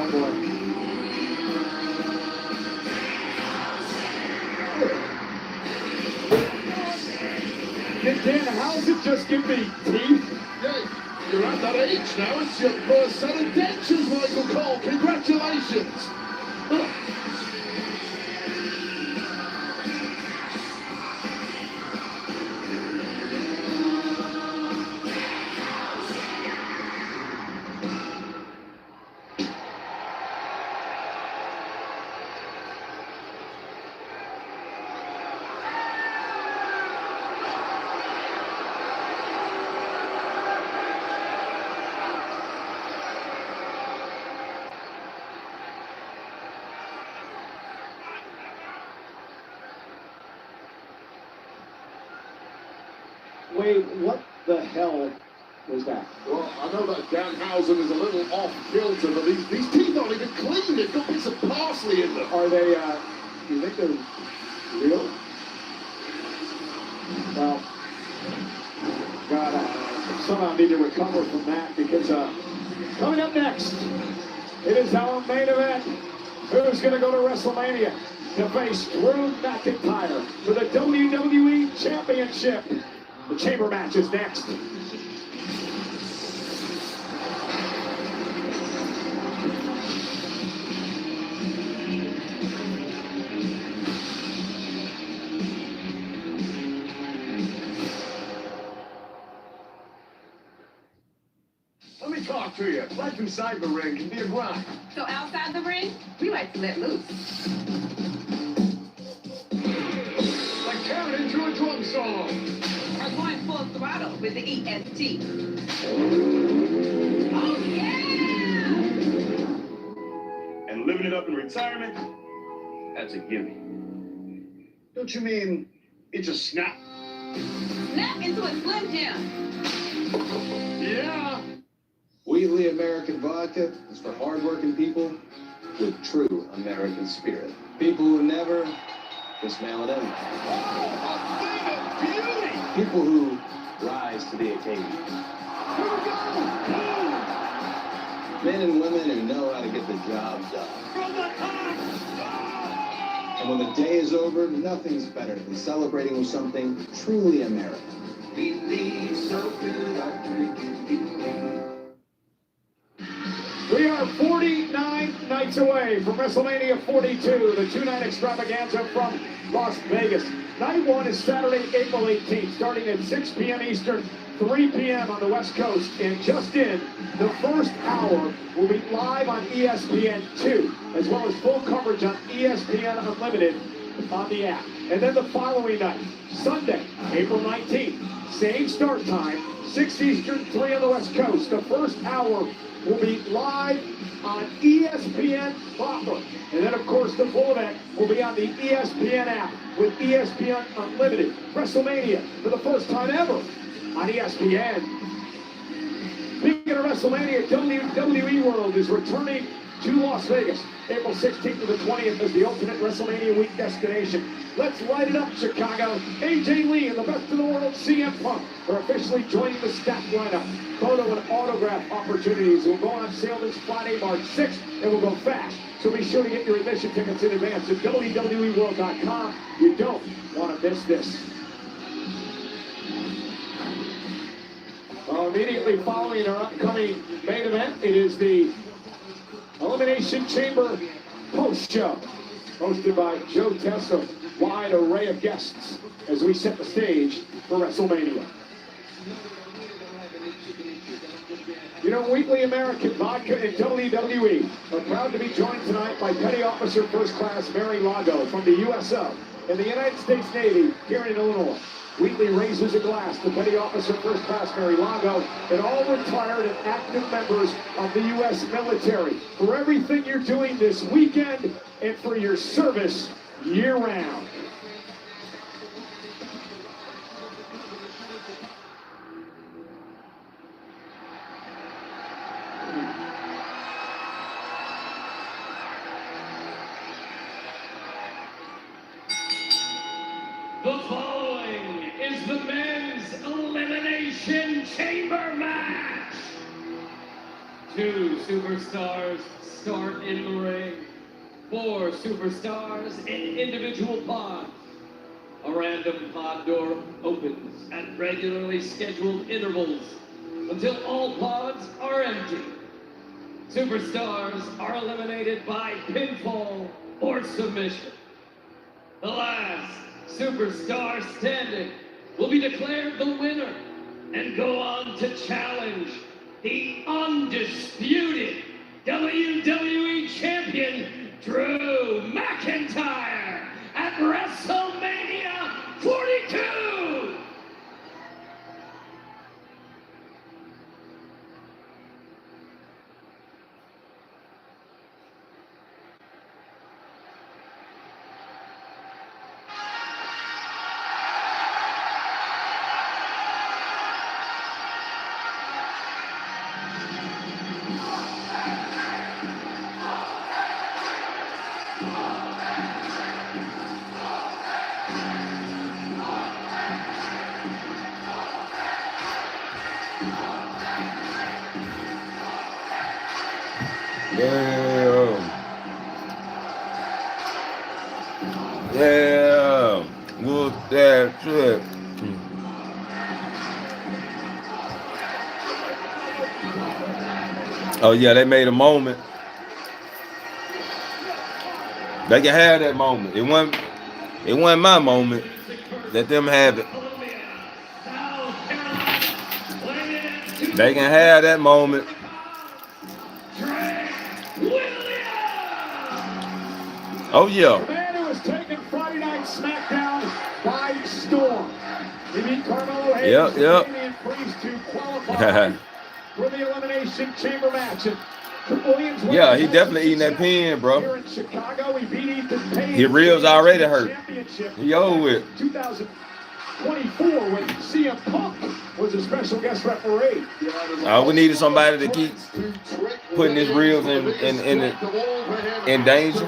Oh boy. Dan, how's it just give me teeth? Yeah, you're at that age now. It's your first set of dentures, Michael Cole. Congratulations. Wait, what the hell was that? Well, I know that Danhausen is a little off kilter, but these teeth aren't even clean. They've got bits of parsley in them. Are they, do you think they're real? Well, God, I somehow need to recover from that because, coming up next, it is our main event. Who's going to go to WrestleMania to face Drew McIntyre for the WWE Championship? The chamber match is next. Let me talk to you. Life inside the ring can be a grind. So outside the ring, we like to let loose. Like tearing into a drum solo. Or going full throttle with the EST. Oh yeah! And living it up in retirement, that's a gimme. Don't you mean it's a snap? Snap into a Slim Jim. Yeah. Wheatley American Vodka is for hardworking people with true American spirit. People who never just mail it in. Oh, a thing of beauty. People who rise to the occasion. Here we go. Men and women who know how to get the job done. From the top. And when the day is over, nothing's better than celebrating with something truly American. We are 49 nights away from WrestleMania 42, the two-night extravaganza from Las Vegas. Night one is Saturday, April 18th, starting at 6 p.m. Eastern, 3 p.m. on the West Coast. And just in, the first hour will be live on ESPN2, as well as full coverage on ESPN Unlimited on the app. And then the following night, Sunday, April 19th, same start time, 6 Eastern, 3 on the West Coast. The first hour will be live on ESPN proper. And then, of course, the full event will be on the ESPN app with ESPN Unlimited. WrestleMania for the first time ever on ESPN. Speaking of WrestleMania, WWE World is returning to Las Vegas, April 16th to the 20th as the ultimate WrestleMania week destination. Let's light it up, Chicago. AJ Lee and the best in the world, CM Punk, are officially joining the stacked lineup. Photo and autograph opportunities will go on sale this Friday, March 6th, and will go fast. So be sure to get your admission tickets in advance at WWEWorld.com. You don't want to miss this. Well, immediately following our upcoming main event, it is the Elimination Chamber post show, hosted by Joe Tessa. Wide array of guests as we set the stage for WrestleMania. You know, Wheatley American Vodka and WWE are proud to be joined tonight by Petty Officer First Class Mary Lago from the USO and the United States Navy here in Illinois. Wheatley raises a glass to Petty Officer First Class Mary Lago and all retired and active members of the U.S. military for everything you're doing this weekend and for your service year-round. The following is the men's Elimination Chamber match. To 2 superstars start in the ring. 4 superstars in individual pods. A random pod door opens at regularly scheduled intervals until all pods are empty. Superstars are eliminated by pinfall or submission. The last superstar standing will be declared the winner and go on to challenge the undisputed WWE Champion Drew McIntyre at WrestleMania 42. Damn. Damn. Whoop that shit. Oh yeah, they made a moment. They can have that moment. It wasn't my moment. Let them have it. They can have that moment. Oh yeah. The man who has taken Friday Night SmackDown by storm. He beat Carmelo Hayes Yep. and Damian Priest to qualify for the Elimination Chamber match. And Williams Yeah, he definitely eating that pin, bro. Here in Chicago, he beat Ethan Page. His ribs already hurt. Championship He over with. 2024 when CM Punk was a special guest referee. We needed somebody to keep putting his ribs in danger.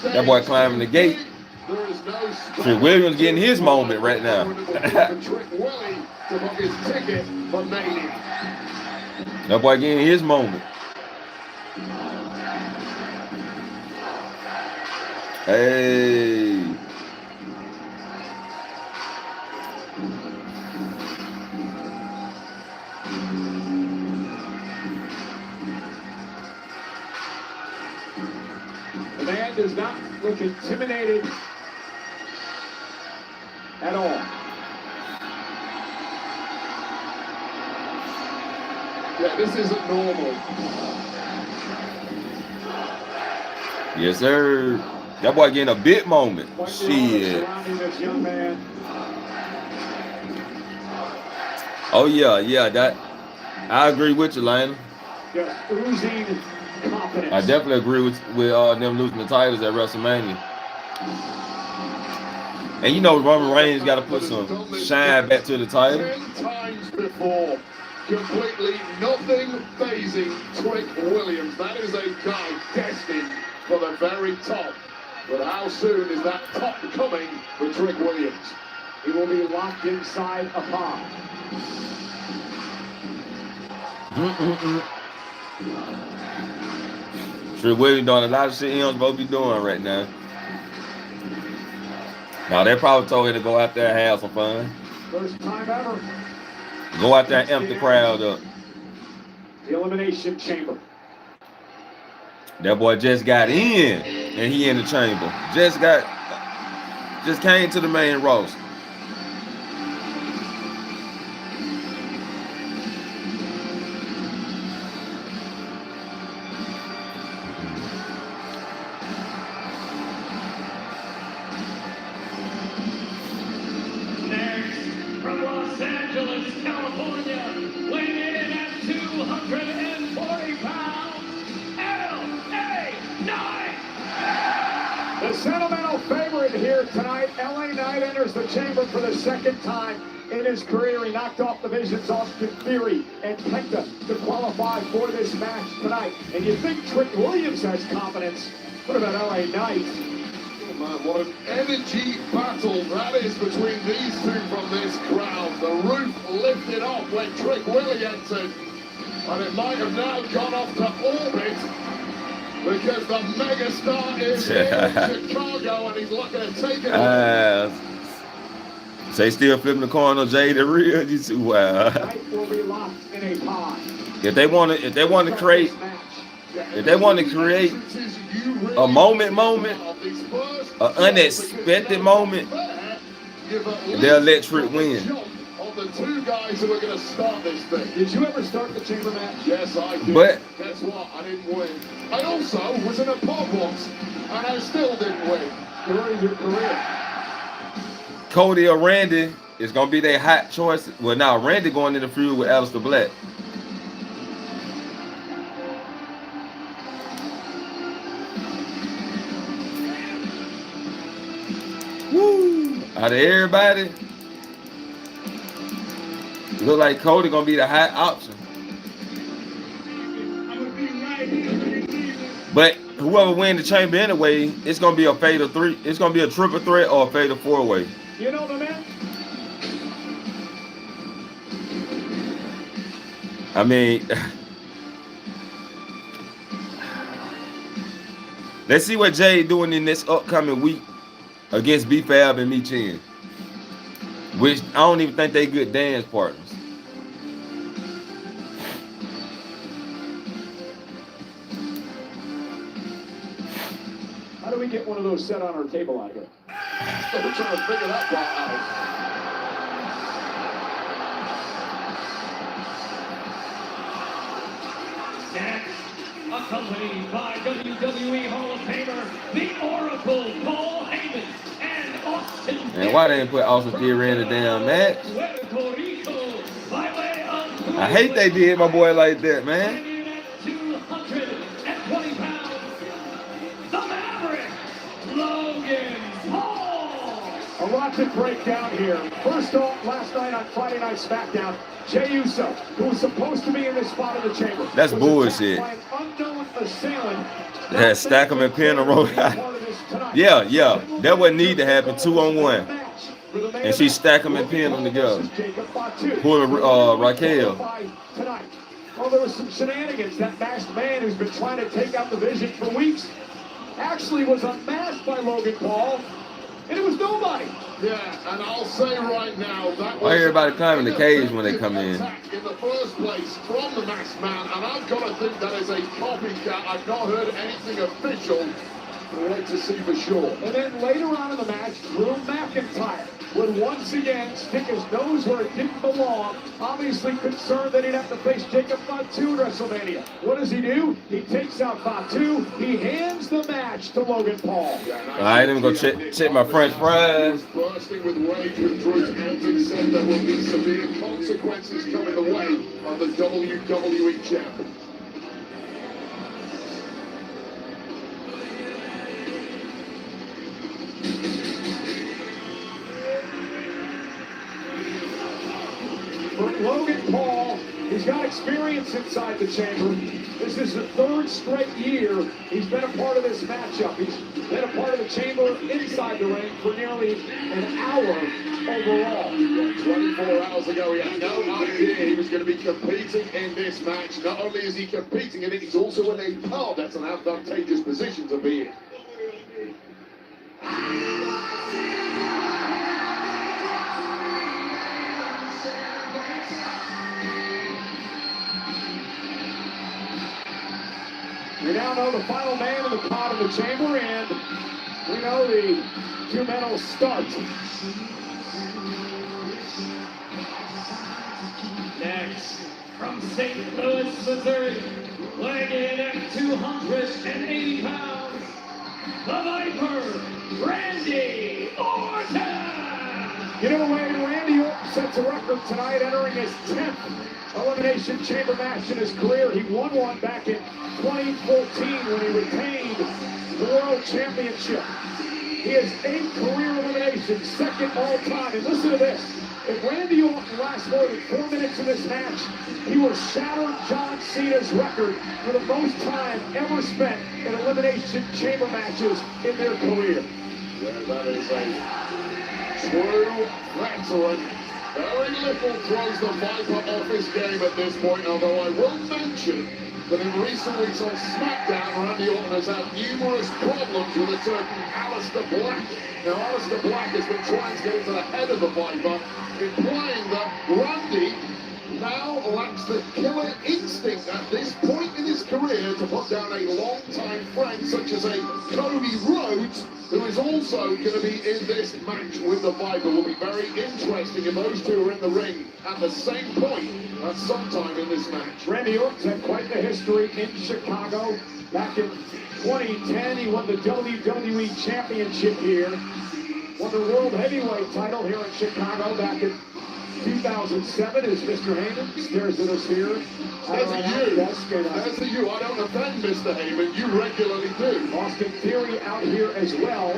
That boy climbing the gate. Trick Williams getting his moment right now. That boy getting his moment. Hey. The man does not look intimidated at all. Yeah, this isn't normal. Yes, sir. That boy getting a big moment. Shit. Surrounding this young man. Oh yeah. That I agree with you, Lana. Just oozing confidence. I definitely agree with them losing the titles at WrestleMania. And you know Roman Reigns got to put some shine back to the title. 10 times before, completely nothing phasing Trick Williams. That is a guy destined for the very top. But how soon is that top coming for Trick Williams? He will be locked inside a pod. Trick Williams doing a lot of shit he don't supposed to be doing right now. Now they probably told him to go out there and have some fun. First time ever. Go out there and amp the crowd up. The Elimination Chamber. That boy just got in, and he in the chamber. Just came to the main roster. Next, from Los Angeles, California, weighing in at 240 pounds, LA Knight. The sentimental favorite here tonight, LA Knight enters the chamber for the second time in his career. He knocked off the Vision's Austin Theory and Penta to qualify for this match tonight. And you think Trick Williams has confidence. What about LA Knight? Man, what an energy battle that is between these two from this crowd. The roof lifted off when Trick Willie entered, and it might have now gone off to orbit because the megastar is here in Chicago and he's looking to take it off. They still flipping the coin on Jay the Real. You see, wow. Tonight will be locked in a pod. If they want to create a moment, an unexpected moment, they'll let Trick win. Of the two guys who are going to start this thing. Did you ever start the chamber match? Yes, I did. But guess what? I didn't win. I also was in a pod once, and I still didn't win. During your career. Cody or Randy is gonna be their hot choice. Well, now Randy going in the feud with Aleister Black. Woo! Out of everybody, look like Cody gonna be the hot option. But whoever wins the chamber anyway, it's gonna be a fatal 3. It's gonna be a triple threat or a fatal 4-way. You know the man? I mean, let's see what Jay doing in this upcoming week against B-Fab and Michin, which I don't even think they good dance partners. How do we get one of those set on our table out here? We're trying to figure that part out. Next, accompanied by WWE Hall of Famer, the Oracle, Paul Heyman, and Austin. And why they didn't put Austin Theory in the damn match? I hate they did my boy like that, man. 220 pounds, the Maverick, Logan Paul. A lot to break down here. First off, last night on Friday Night SmackDown, Jey Uso, who was supposed to be in this spot of the chamber, That's bullshit. by an unknown assailant. Yeah, stack them and pin them. Yeah, that wouldn't need to happen 2-on-1. And she stack them and pin them together. Pull Raquel. Well, there was some shenanigans. That masked man who's been trying to take out the Vision for weeks actually was unmasked by Logan Paul, and it was nobody. Yeah, and I'll say right now that Why was everybody climbing the cage when they come in? in the first place from the masked man, and I've got to think that is a copycat. I've not heard anything official. We'll wait to see for sure. And then later on in the match, Drew McIntyre would once again stick his nose where it didn't belong, obviously concerned that he'd have to face Jacob Fatu in WrestleMania. What does he do? He takes out Fatu. He hands the match to Logan Paul. All right, let me go check my French fries. Bursting with rage with Drew's antics said there will be severe consequences coming the way of the WWE champion. For Logan Paul, he's got experience inside the chamber. This is the 3rd straight year he's been a part of this matchup. He's been a part of the chamber inside the ring for nearly an hour overall. 24 hours ago, he had no idea he was going to be competing in this match. Not only is he competing in it, he's also in a part that's an advantageous position to be in. We now know the final man in the pot of the chamber, and we know the 2 men will start. Next, from St. Louis, Missouri, weighing in at 280 pounds, the Viper, Randy Orton. You know, Randy Orton sets a record tonight, entering his 10th Elimination Chamber match in his career. He won one back in 2014 when he retained the World Championship. He has 8 career eliminations, 2nd all time. And listen to this. If Randy Orton lasts more than 4 minutes in this match, he will shatter John Cena's record for the most time ever spent in Elimination Chamber matches in their career. Yeah, that is a true veteran. Very little throws the Viper off his game at this point, although I will mention that in recent weeks on SmackDown, Randy Orton has had numerous problems with a certain Aleister Black. Now, Aleister Black has been trying to get into the head of the Viper, implying that Randy now lacks the killer instinct at this point in his career to put down a long-time friend such as a Cody Rhodes, who is also going to be in this match with the Viper. Will be very interesting if those two are in the ring at the same point at some time in this match. Randy Orton's had quite the history in Chicago. Back in 2010, he won the WWE Championship here. Won the World Heavyweight title here in Chicago back in 2007 as Mr. Heyman stares at us here. There's a you. I don't offend Mr. Heyman. You regularly do. Austin Theory out here as well.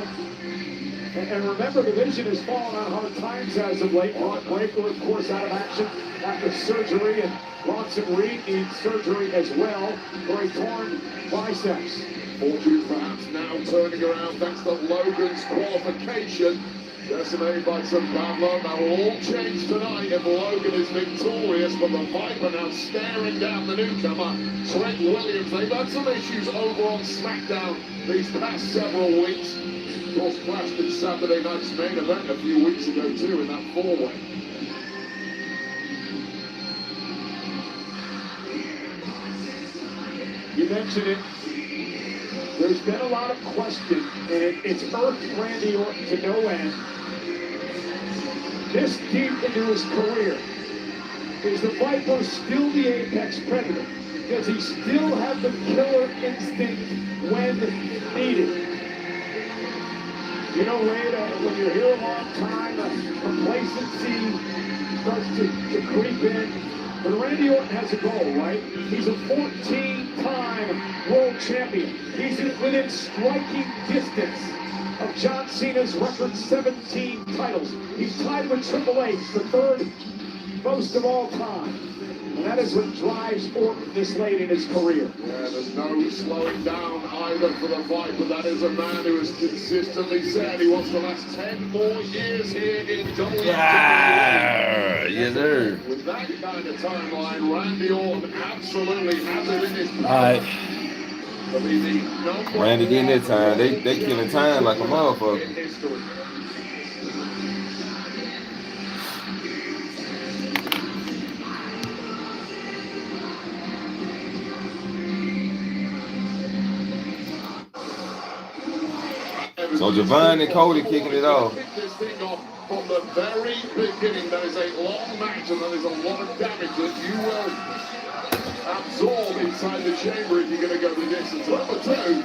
And remember, the Vision has fallen on hard times as of late. Ron Breaker, of course, out of action after surgery. And Bronson Reed needs surgery as well for a torn biceps. Fortune perhaps now turning around thanks to Logan's qualification. Decimated by some bad luck. That will all change tonight if Logan is victorious, but the Viper now staring down the newcomer, Trent Williams. They've had some issues over on SmackDown these past several weeks. Of course, clashed in Saturday night's main event a few weeks ago too in that four-way. You mentioned it. There's been a lot of question, and it's irked Randy Orton to no end. This deep into his career, is the Viper still the apex predator? Does he still have the killer instinct when needed? You know, Ray, when you're here a long time, complacency starts to creep in. But Randy Orton has a goal, right? He's a 14-time world champion. He's within striking distance of John Cena's record 17 titles. He's tied with Triple H, the third most of all time. And that is what drives Orton this late in his career. Yeah, there's no slowing down either for the Viper. That is a man who has consistently said he wants to last 10 more years here in WWE. Yes, sir. With that kind of timeline, Randy Orton absolutely has it in his power. All right. Randy getting that time. They killing time like a motherfucker. So Javon and Cody kicking it off. This thing off from the very beginning. There is a long match and there is a lot of damage that you will absorb inside the chamber if you're going to go the distance. Number two,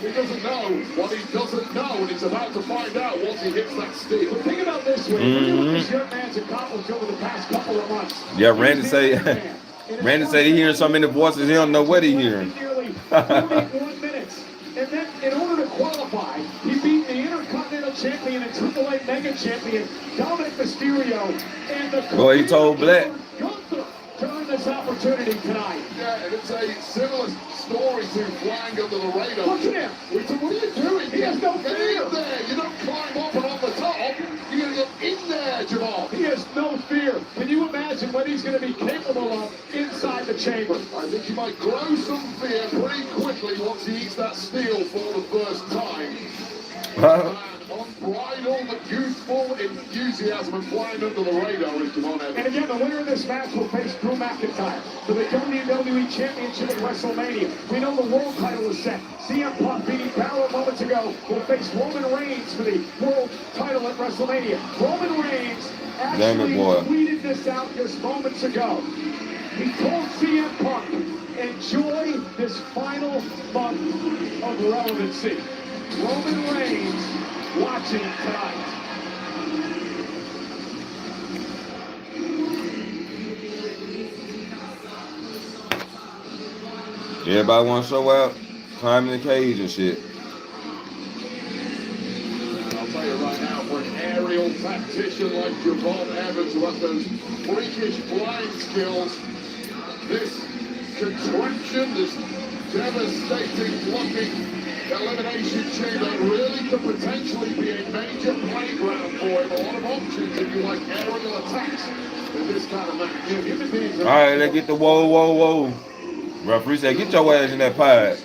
he doesn't know what he doesn't know, and he's about to find out once he hits that steel. But think about this way. Look what this young man's accomplished over the past couple of months. Yeah, Randy say he hearing so many voices he don't know what he hearing. Nearly 41 minutes. And then in order to qualify, he beat the Intercontinental Champion and AAA Mega Champion, Dominic Mysterio, and the Boy, he told Black. Gunther to earn this opportunity tonight. Yeah, and it's a similar story to flying under the radar. Look at him. We said, what are you doing? He has no Get fear. in there. You don't climb up and on the top. You're going to get in there, Jamal. He has no fear. Can you imagine what he's going to be capable of inside the chamber? I think he might grow some fear pretty quickly once he eats that steel for the first time. Unbridled, youthful enthusiasm and flying under the radar is Jamal Evans. And again, the winner of this match will face Drew McIntyre for the WWE Championship at WrestleMania. We know the world title is set. CM Punk beating Balor moments ago will face Roman Reigns for the world title at WrestleMania. Roman Reigns actually tweeted this out just moments ago. He told CM Punk, enjoy this final month of relevancy. Roman Reigns watching tonight. Everybody want to show out, climbing the cage and shit. I'll tell you right now, for an aerial tactician like Javon Evans, who has those freakish flying skills, this contraption, this devastating blocking Elimination Chamber really could potentially be a major playground for him. A lot of options if you like aerial attacks in this kind of match. Human beings All right, let's get the whoa. Referee said, get your ass in that pad.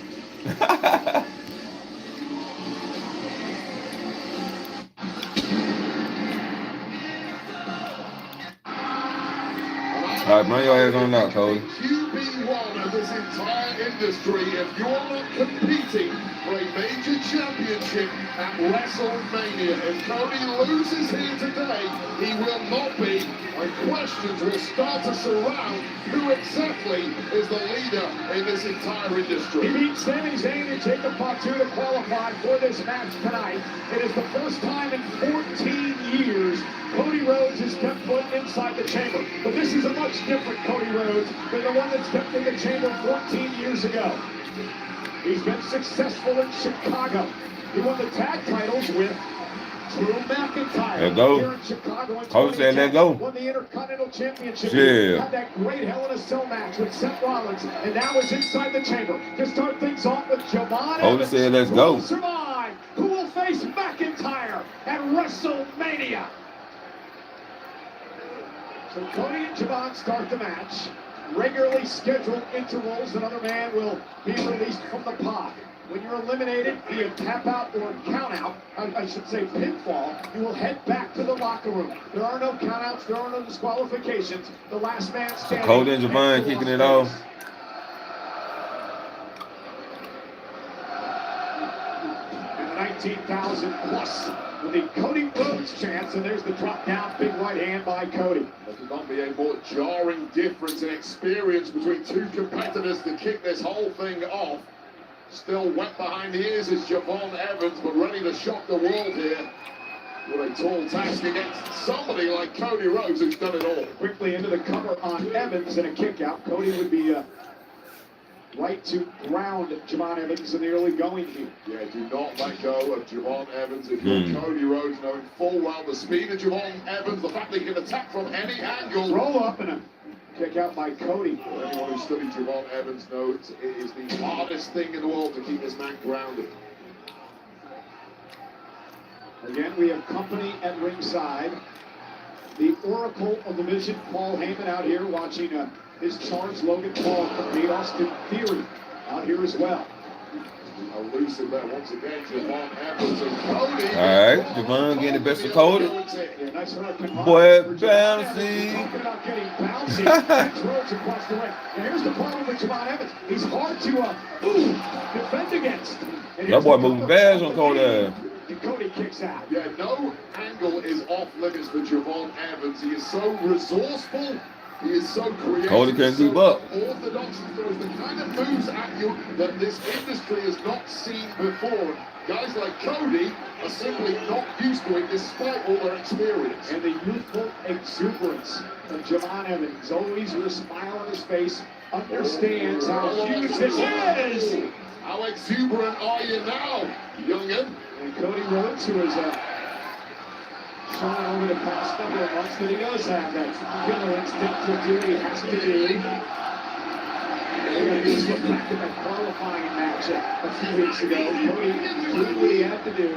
All right, bring your ass on out, Cody. QB1 of this entire industry, if you're not competing for a major championship at WrestleMania, if Cody loses here today, he will not be, and questions will start to surround who exactly is the leader in this entire industry. He beat Sami Zayn and Jacob Fatu to qualify for this match tonight. It is the first time in 14 years Cody Rhodes has kept foot inside the chamber. But this is a much different Cody Rhodes than the one that stepped in the chamber 14 years ago. He's been successful in Chicago. He won the tag titles with Drew McIntyre. Let's go. Here in Chicago in Coach said, let's go. won the Intercontinental Championship. Yeah. Had that great Hell in a Cell match with Seth Rollins, and now is inside the chamber to start things off with Javon Coach Evans. said, let's Who go. will survive? Who will face McIntyre at WrestleMania? So Cody and Javon start the match. Regularly scheduled intervals, another man will be released from the pod. When you're eliminated via tap out or count out, I should say pinfall, you will head back to the locker room. There are no count outs, there are no disqualifications. The last man standing. Cody and Javon kicking it off. And the 19,000 plus with the Cody Rhodes chance, and there's the drop down big right hand by Cody. There could not be a more jarring difference in experience between two competitors to kick this whole thing off. Still wet behind the ears is Javon Evans, but ready to shock the world here with a tall task against somebody like Cody Rhodes, who's done it all. Quickly into the cover on Evans and a kick out. Cody would be right to ground Javon Evans in the early going here. Yeah, do not let go of Javon Evans. If you're Cody Rhodes, knowing full well the speed of Javon Evans, the fact that he can attack from any angle. Roll up and a kick out by Cody. Well, anyone who studied Javon Evans knows it is the hardest thing in the world to keep this man grounded. Again, we have company at ringside. The Oracle of the Vision, Paul Heyman, out here watching his charge. Logan Paul compete. Austin Theory out here as well. Elusive there once again, Javon Evans and Cody. All right, Javon getting the best of Cody. Yeah, nice hurricane Boy, for Javon Evans. bouncy. Talking about getting bouncy. That's Rhodes across the ring. And here's the problem with Javon Evans. He's hard to defend against. And That boy moving fast on Cody. And Cody kicks out. Yeah, no angle is off limits for Javon Evans. He is so resourceful. He is so creative. Cody can't keep up. Orthodox and throws the kind of moves at you that this industry has not seen before. Guys like Cody are simply not used to it despite all their experience. And the youthful exuberance of Javon Evans, always with a smile on his face, understands how huge this is. How exuberant are you now, youngin? And Cody Rhodes, who has shown over the past number of months that he does have that killer instinct to do what he has to do. We're going to just look back at that qualifying match a few weeks ago. Cody did what he had to do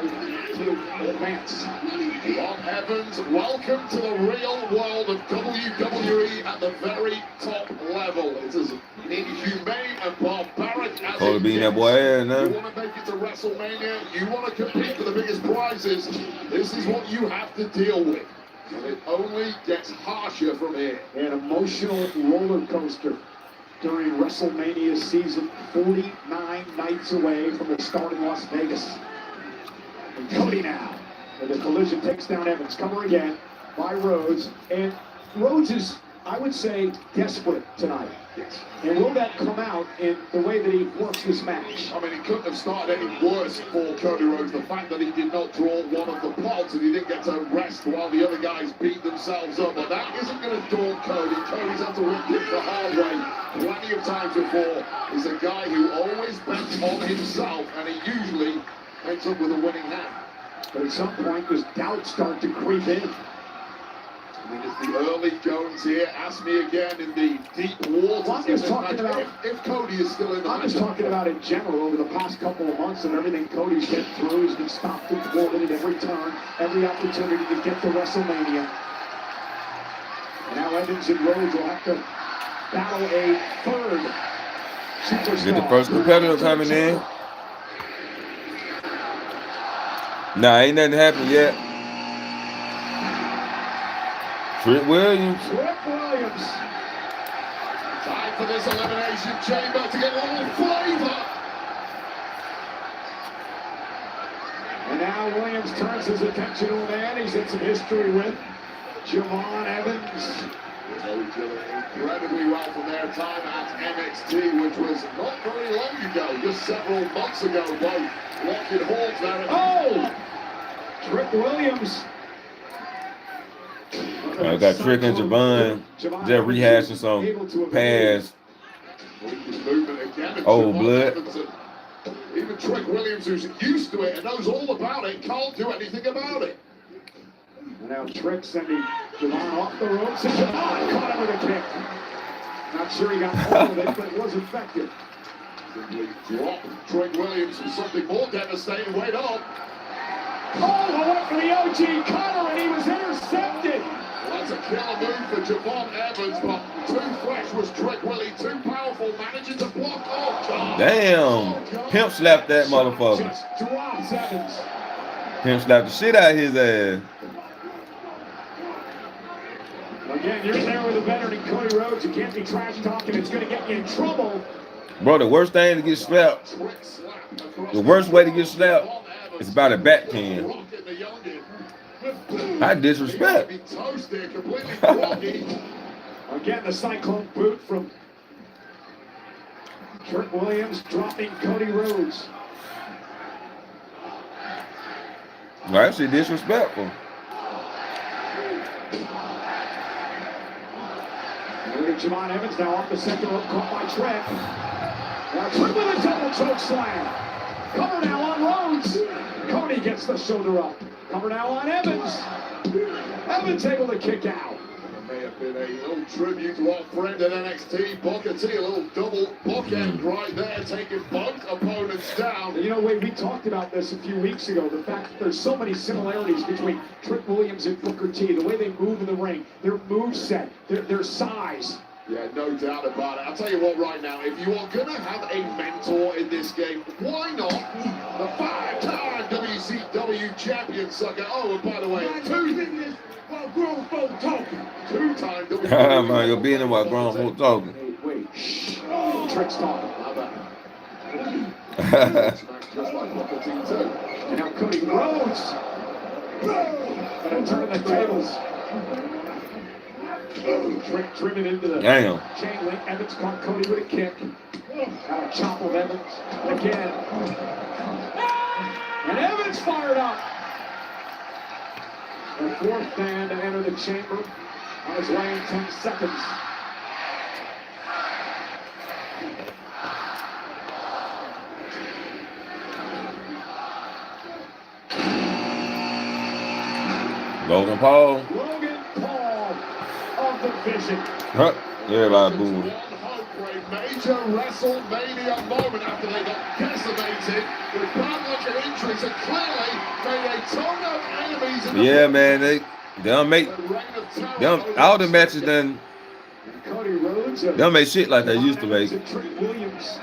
to advance. Javon Evans, welcome to the real world of WWE at the very top level. It's as inhumane and barbaric as Cody it beating that gets. boy ass now. You want to make it to WrestleMania, you want to compete for the biggest prizes, this is what you have to deal with. And it only gets harsher from here. An emotional roller coaster during WrestleMania season, 49 nights away from the start in Las Vegas. And Cody now, and the collision takes down Evans, cover again by Rhodes, and Rhodes is, I would say, desperate tonight. Yes. And will that come out in the way that he works this match? I mean, it couldn't have started any worse for Cody Rhodes. The fact that he did not draw one of the pods and he didn't get to rest while the other guys beat themselves up. But that isn't going to daunt Cody. Cody's had to win it the hard way plenty of times before. He's a guy who always bets on himself, and he usually ends up with a winning hand. But at some point, does doubt start to creep in? I mean, it's the early goings here. Ask me again in the deep waters. I'm just talking about if Cody is still in the I'm just matchup. talking about in general over the past couple of months and everything Cody's been through. He's been stopped and thwarted at every turn, every opportunity to get to WrestleMania. And now Evans and Rhodes will have to battle a third superstar. Get the first competitor coming in. Nah, ain't nothing happened yet. Trick Williams. Trick Williams. Time for this elimination chamber to get a little flavor. And now Williams turns his attention to a man he's had some history with, Javon Evans. They know each other incredibly well from their time at NXT, which was not very long ago, just several months ago. Both locking horns there. Oh! Trick Williams. I got Trick and Javon just rehashing some past old blood. Even Trick Williams, who's used to it and knows all about it, can't do anything about it. And now Trick sending Javon off the ropes, and Javon caught him with a kick. Not sure he got all of it, but it was effective. Simply drop Trick Williams with something more devastating. Wait up. Oh, went for the OG cutter, and he was intercepted. Well, that's a killer move for Javon Evans, but too fresh was Trick Willie, too powerful, managing to block. Oh, God. Damn. Oh, God. Pimp slapped that motherfucker. Just drops Evans. Pimp slapped the shit out of his ass. Again, you're there with a veteran Cody Rhodes. You can't be trash talking. It's going to get you in trouble. Bro, the worst thing to get slapped, the worst way to get slapped is by the backhand. I disrespect. Again, the Cyclone boot from Trick Williams dropping Cody Rhodes. Actually disrespectful. Look at Javon Evans now off the center rope, caught by Trick. Now Trick with a double choke slam. Cover now on Rhodes. Cody gets the shoulder up. Cover now on Evans. Evans able to kick out. It may have been a little tribute to our friend at NXT, Booker T, a little double bookend right there, taking both opponents down. You know, Wade, we talked about this a few weeks ago, the fact that there's so many similarities between Trick Williams and Booker T, the way they move in the ring, their moveset, their size. Yeah, no doubt about it. I'll tell you what right now, if you are going to have a mentor in this game, why not the five-time WCW champion sucker? Oh, and by the way, two-time Man, you're being in while grown folk talking. Wait, shh. Trick's talking. How about that? Just like Booker T too. And now Cody Rhodes. Gonna turn the tables. Trick driven into the Damn. chain link. Evans caught Cody with a kick. Now a chop of Evans again. And Evans fired up. The fourth man to enter the chamber on his way in 10 seconds. Logan Paul. Logan Paul of the Vision. Huh. Everybody booing. One hope for a major WrestleMania moment after they got decimated with bad luck and injuries and clearly made a ton of enemies in the Yeah, man, they don't make all the matches done. Cody Rhodes. They don't make shit like they used to make. Trick Williams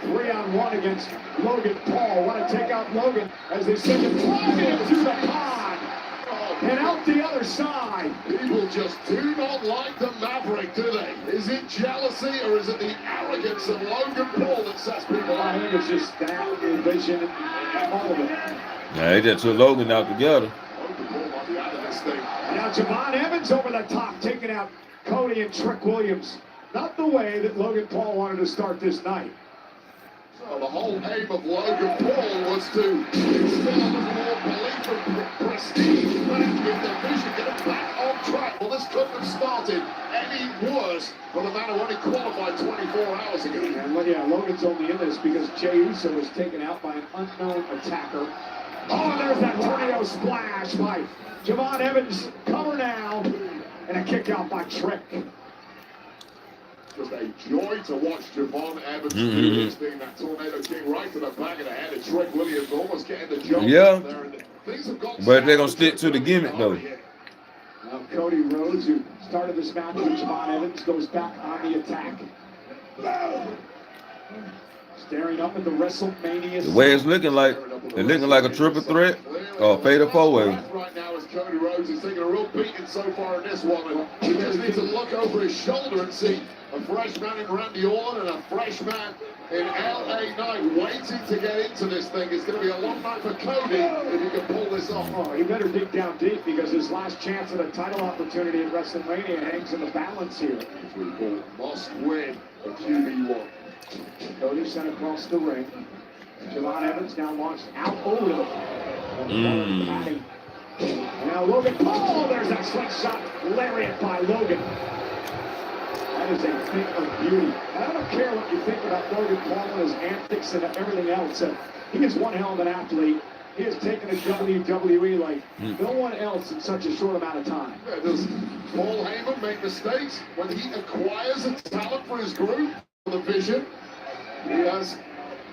3-on-1 against Logan Paul. Want to take out Logan as they send him flying into the pond and out the other side. People just do not like the Maverick, do they? Is it jealousy or is it the arrogance of Logan Paul that sets people I out? think it's just that, the vision, and all of it. Yeah, they just took Logan out together. Logan Paul might be out of this thing. And now Javon Evans over the top, taking out Cody and Trick Williams. Not the way that Logan Paul wanted to start this night. So the whole aim of Logan Paul was to instill a little more belief and prestige back in the Vision, get it back on track. Well, this couldn't have started any worse for the man who only qualified 24 hours ago. And yeah, Logan's only in this because Jey Uso was taken out by an unknown attacker. Oh, there's that tornado splash by Javon Evans. Cover now. And a kick out by Trick. Just a joy to watch Javon Evans do this thing. That tornado king right to the back of the head of Trick Williams, almost getting the jump Yeah. there. And things have got But they're gonna stick to the gimmick though. Now Cody Rhodes, who started this match with Javon Evans, goes back on the attack. Staring up at the WrestleMania. The way it's looking like a triple threat or fatal four-way. Right now as Cody Rhodes is taking a real beating so far in this one. And he just needs to look over his shoulder and see a fresh man in Randy Orton and a fresh man in LA Knight waiting to get into this thing. It's going to be a long night for Cody if he can pull this off. Oh, he better dig down deep because his last chance at a title opportunity at WrestleMania hangs in the balance here. Must win for QB1. Cody sent across the ring. Javon Evans now launched out over the padding. Now Logan Paul, there's that slingshot lariat by Logan. That is a thing of beauty. And I don't care what you think about Logan Paul and his antics and everything else. He is one hell of an athlete. He has taken to WWE like no one else in such a short amount of time. Yeah, does Paul Heyman make mistakes when he acquires a talent for his group, for the vision? He has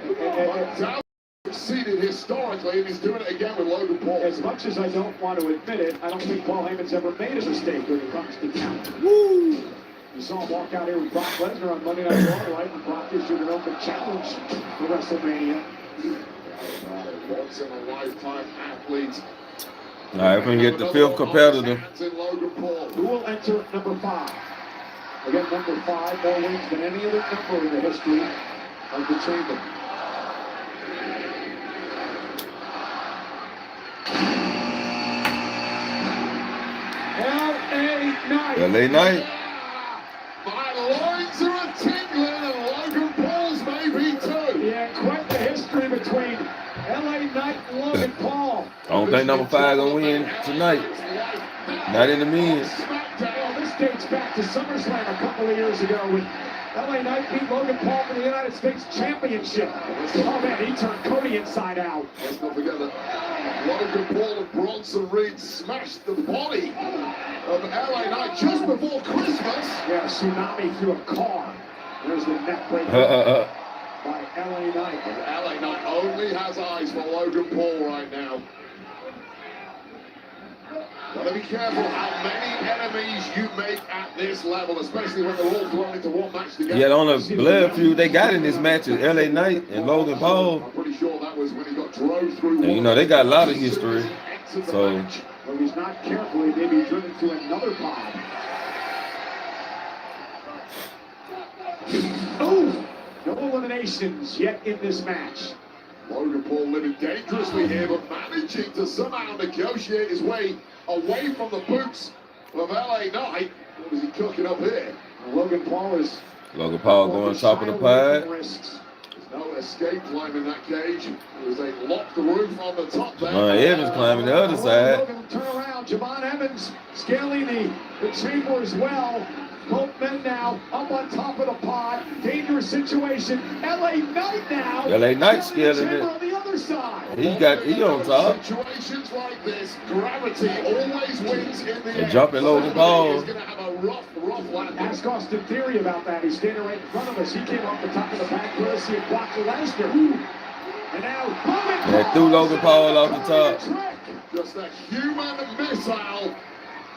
undoubtedly succeeded historically, and he's doing it again with Logan Paul. As much as I don't want to admit it, I don't think Paul Heyman's ever made a mistake when it comes to talent. Woo! You saw him walk out here with Brock Lesnar on Monday Night Raw, right? And Brock issued an open challenge for WrestleMania. Once in a lifetime athlete. All right, if we can get the fifth competitor. Who will enter number 5? Again, number 5, more wins than any other number in the history of the chamber. LA Knight. My loins are a-tingling and Logan Paul's maybe too. Yeah, quite the history between LA Knight and Logan Paul. I don't think number 5 gonna win tonight. Not in the men's. Well, this dates back to SummerSlam a couple of years ago when LA Knight beat Logan Paul for the United States Championship. Oh man, he turned Cody inside out. Let's not forget that Logan Paul and Bronson Reed smashed the body of LA Knight just before Christmas. Yeah, tsunami through a car. There's the neck breaker by LA Knight. And LA Knight only has eyes for Logan Paul right now. Gotta be careful how many enemies you make at this level, especially when they're all thrown into one match together. Yeah, the only blood feud they got in this match is LA Knight and Logan Paul. I'm pretty sure that was when he got drove through. And you know, they got a lot of history. So, If he's not careful, he may be driven to another pod. Oh! No eliminations yet in this match. Logan Paul living dangerously here, but managing to somehow negotiate his way away from the boots of LA Knight. What is he cooking up here? Logan Paul is... Logan Paul going top of the pod. There's no escape climbing that cage. There's a locked roof on the top there. Evans climbing the other side. Logan turn around. Javon Evans scaling the chamber as well. Both men now up on top of the pod. Dangerous situation. LA Knight now. LA Knight scaling it. On the other side. He on top. Situations like this, gravity always wins in the end. Jumping Logan Paul. He's going to have a rough landing. Ask Austin Theory about that. He's standing right in front of us. He came off the top of the back courtesy of Brock Lesnar. And now They threw Logan Paul off the top. Just a human missile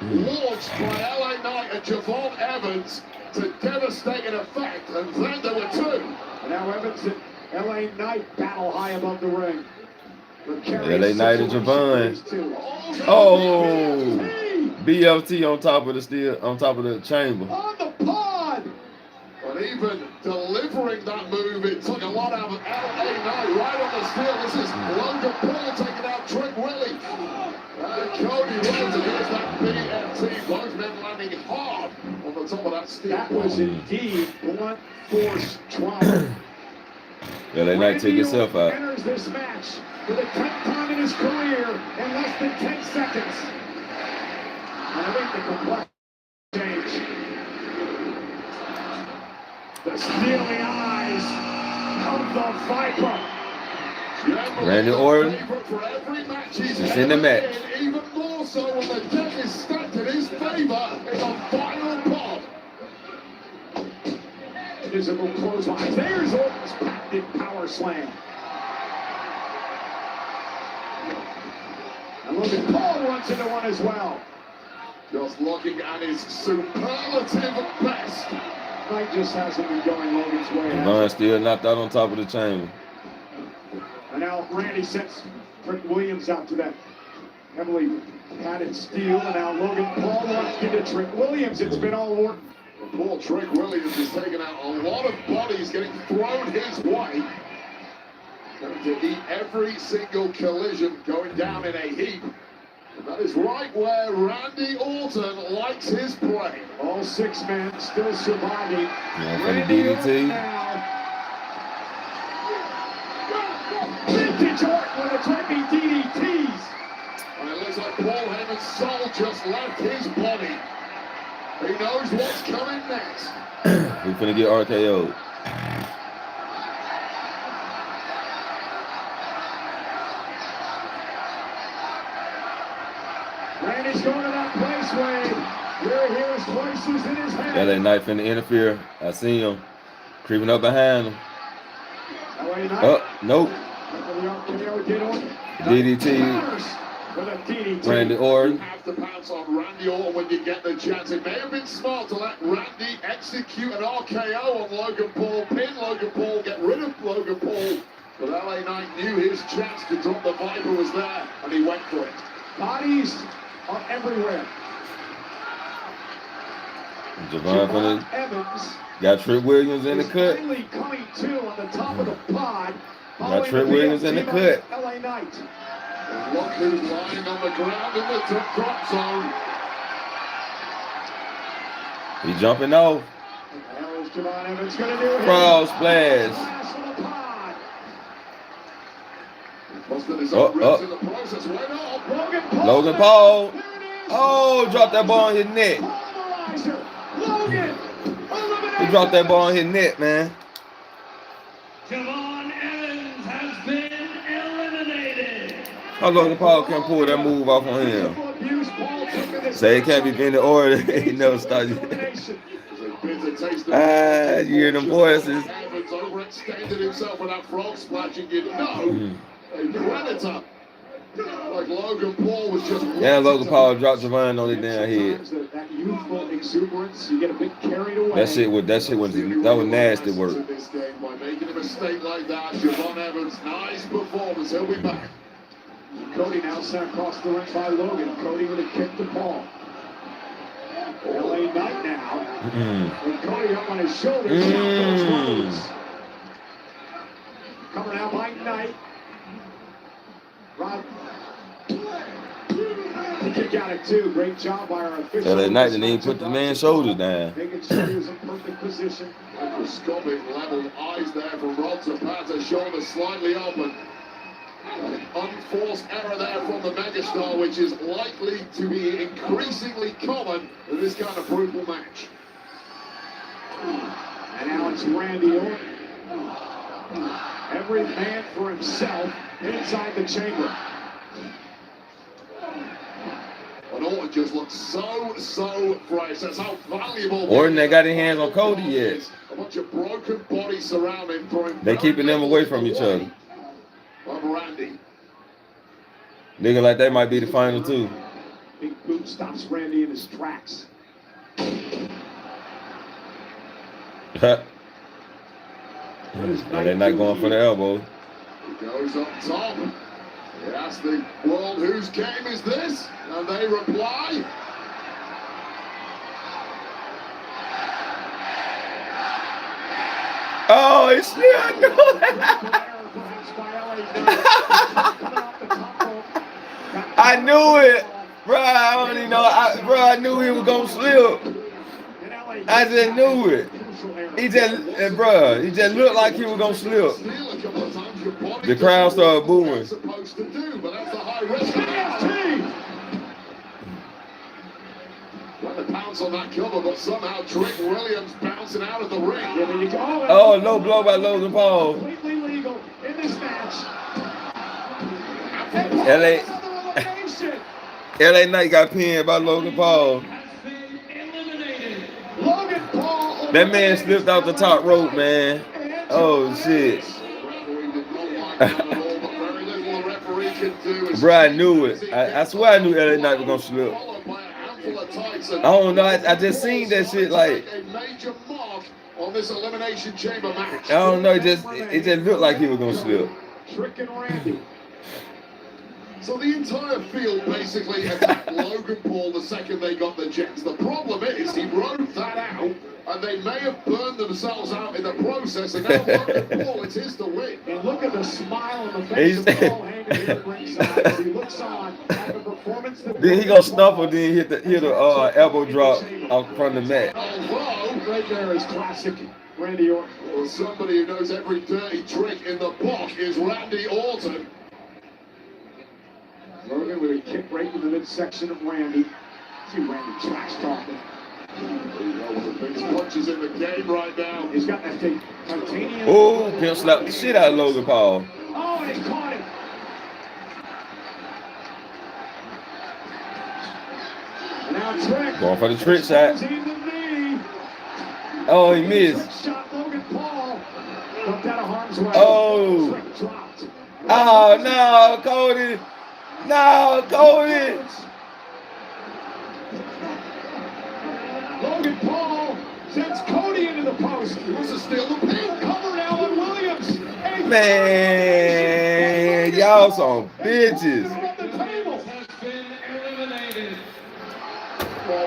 launched by LA Knight and Javon Evans to devastating effect. And then there were 2. And now Evans and LA Knight battle high above the ring. LA Knight and Javon. Oh, BLT on top of the chamber. On the pod. But even delivering that move, it took a lot out of LA Knight right on the steel. This is Logan Paul taking out Trick Willie. Cody Rhodes against that BFT. Both men landing hard on the top of that steel. That was indeed blunt force trauma. LA Knight take himself out. Enters this match for the 10th time in his career in less than 10 seconds. And I think the complexion change. The steely eyes of the Viper. Randy Orton favorite for every match he's is in the ever match. in, even more so when the deck is stacked in his favor in the final pod. Physical clotheslines. There's Orton's patented power slam. And look at Paul runs into one as well. Just looking at his superlative best. Knight just hasn't been going Logan's way. Devon still knocked out on top of the chamber. And now Randy sets Rick Williams out to that heavily padded steel. And now Logan Paul runs into Trick Williams. It's been all Orton. Poor Trick Williams has taken out a lot of bodies getting thrown his way. Going to eat every single collision going down in a heap. And that is right where Randy Orton likes his prey. All 6 men still surviving. Yeah, for the Randy DDT. Orton now. Vintage Orton with a typing DDTs. And it looks like Paul Heyman's soul just left his body. He knows what's coming next. We finna get RKO'd. Randy's going to that place, Wade. Here his voices in his head. LA Knight finna interfere. I see him creeping up behind him. LA Knight. Oh, nope. DDT. With a DDT. Randy Orton. You have to pounce on Randy Orton when you get the chance. It may have been smart to let Randy execute an RKO on Logan Paul, pin Logan Paul, get rid of Logan Paul. But LA Knight knew his chance to drop the Viper was there, and he went for it. Bodies are everywhere. Javon finna Evans got Trick Williams in the is cut. finally coming to on the top of the pod. Got Trick Williams in the cut. LA Knight. And look who's lying on the ground in the drop zone. He jumping off. How is Javon Evans going to do it? Cross splash. Last of the pod. Busted his Oh, own ribs in the process. Went off. Logan Paul. There it is. Oh, dropped that ball on his neck. Polarizer. Logan. He dropped that ball on his neck, man. Javon Evans has been eliminated. How Logan Paul can pull that move off on him? Abuse. Paul took it as Say it can't be in the order. He never started. elimination. You hear them voices. Evans overextended himself with that frog splash, and you know a predator like Logan Paul was just. Yeah, Logan Paul dropped Javon on his damn head. Sometimes that youthful exuberance, you get a bit carried away. That was nasty work. In this game by making a mistake like that, Javon Evans, nice performance. He'll be back. Cody now sent across the ring by Logan. Cody with a kick to Paul. LA Knight now. With Cody up on his shoulders. Coming out by Knight. Rod. The kick out at 2. Great job by our official. LA Knight didn't even put the man's shoulders down. Making sure he was in perfect position. Microscopic level eyes there from Rod Zapata, shoulders slightly open. An unforced error there from the megastar, which is likely to be increasingly common in this kind of brutal match. And now it's Randy Orton. Every man for himself inside the chamber. And Orton just looks so fresh. That's how valuable. Orton ain't got his hands on Cody yet. A bunch of broken bodies surrounding him. They keeping them away from each other. Of Randy. Nigga like that might be the final two. Big boot stops Randy in his tracks. They're not going for the elbow. He goes up top. He asks the world, whose game is this? And they reply. Oh, it's still I knew it, bro. I don't even know. I knew he was gonna slip. I just knew it. He just looked like he was gonna slip. The crowd started booing. Supposed to do, but that's the high risk. Went to pounce on that cover, but somehow Trick Williams bouncing out of the ring. Oh, low blow by Logan Paul. Completely legal in this match. LA LA Knight got pinned by Logan Paul. Logan Paul. That man slipped off the top rope, man. Oh shit. Bro, I knew it. I swear I knew LA Knight was gonna slip. I don't know. I just seen that shit like. On this Elimination Chamber match. I don't know. It just looked like he was gonna slip. Tricking Randy. So the entire field basically attacked Logan Paul the second they got the jets. The problem is he rode that out, and they may have burned themselves out in the process. And now Logan Paul, it's his to win. And look at the smile on the face of Paul Heyman here at ringside as he looks on at the performance. Then he gonna stumble, then hit the elbow drop out from the mat. Although Right there is classic Randy Orton. well, somebody who knows every dirty trick in the book is Randy Orton. Logan with a kick right to the midsection of Randy. See Randy trash talking. One of the biggest punches in the game right now. He's got that titanium. Oh, pimp slapped the shit out of Logan Paul. Oh, and he caught him. Now Trick. Going for the trick shot. Using the knee. Oh, he missed. Trick shot Logan Paul. Ducked out of harm's way. Oh. Trick dropped. Oh no, Cody. No, Cody. Logan Paul sends Cody into the post. He wants to steal the pin. Covered Alan Williams. Man, y'all some bitches.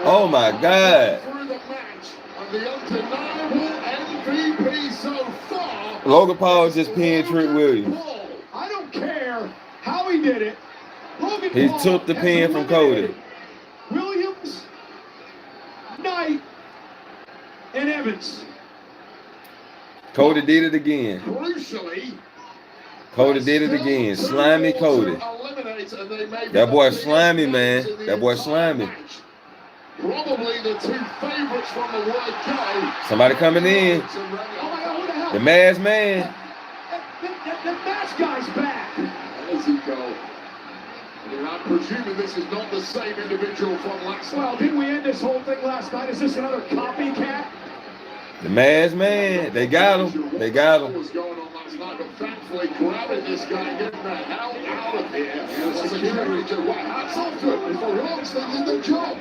Oh my God. Through the match, and the undeniable MVP so far. Logan Paul just pinned Trick Williams. I don't care how he did it. Logan He Paul took the has pin from Cody. Williams, Knight, and Evans. Cody did it again. Crucially, Cody did it again. Slimy Cody. That boy slimy, man. That boy slimy. Probably the two favorites from the word go. Somebody coming in. Oh my God, who the hell? The masked man. The mask guy's back. As he go. And I'm presuming this is not the same individual from last Well, night. didn't we end this whole thing last night? Is this another copycat? The masked man. They got him. They got What him. was going on last night, but thankfully grabbing this guy and getting the hell out of here. The security just went, hats off to him for once they did the job.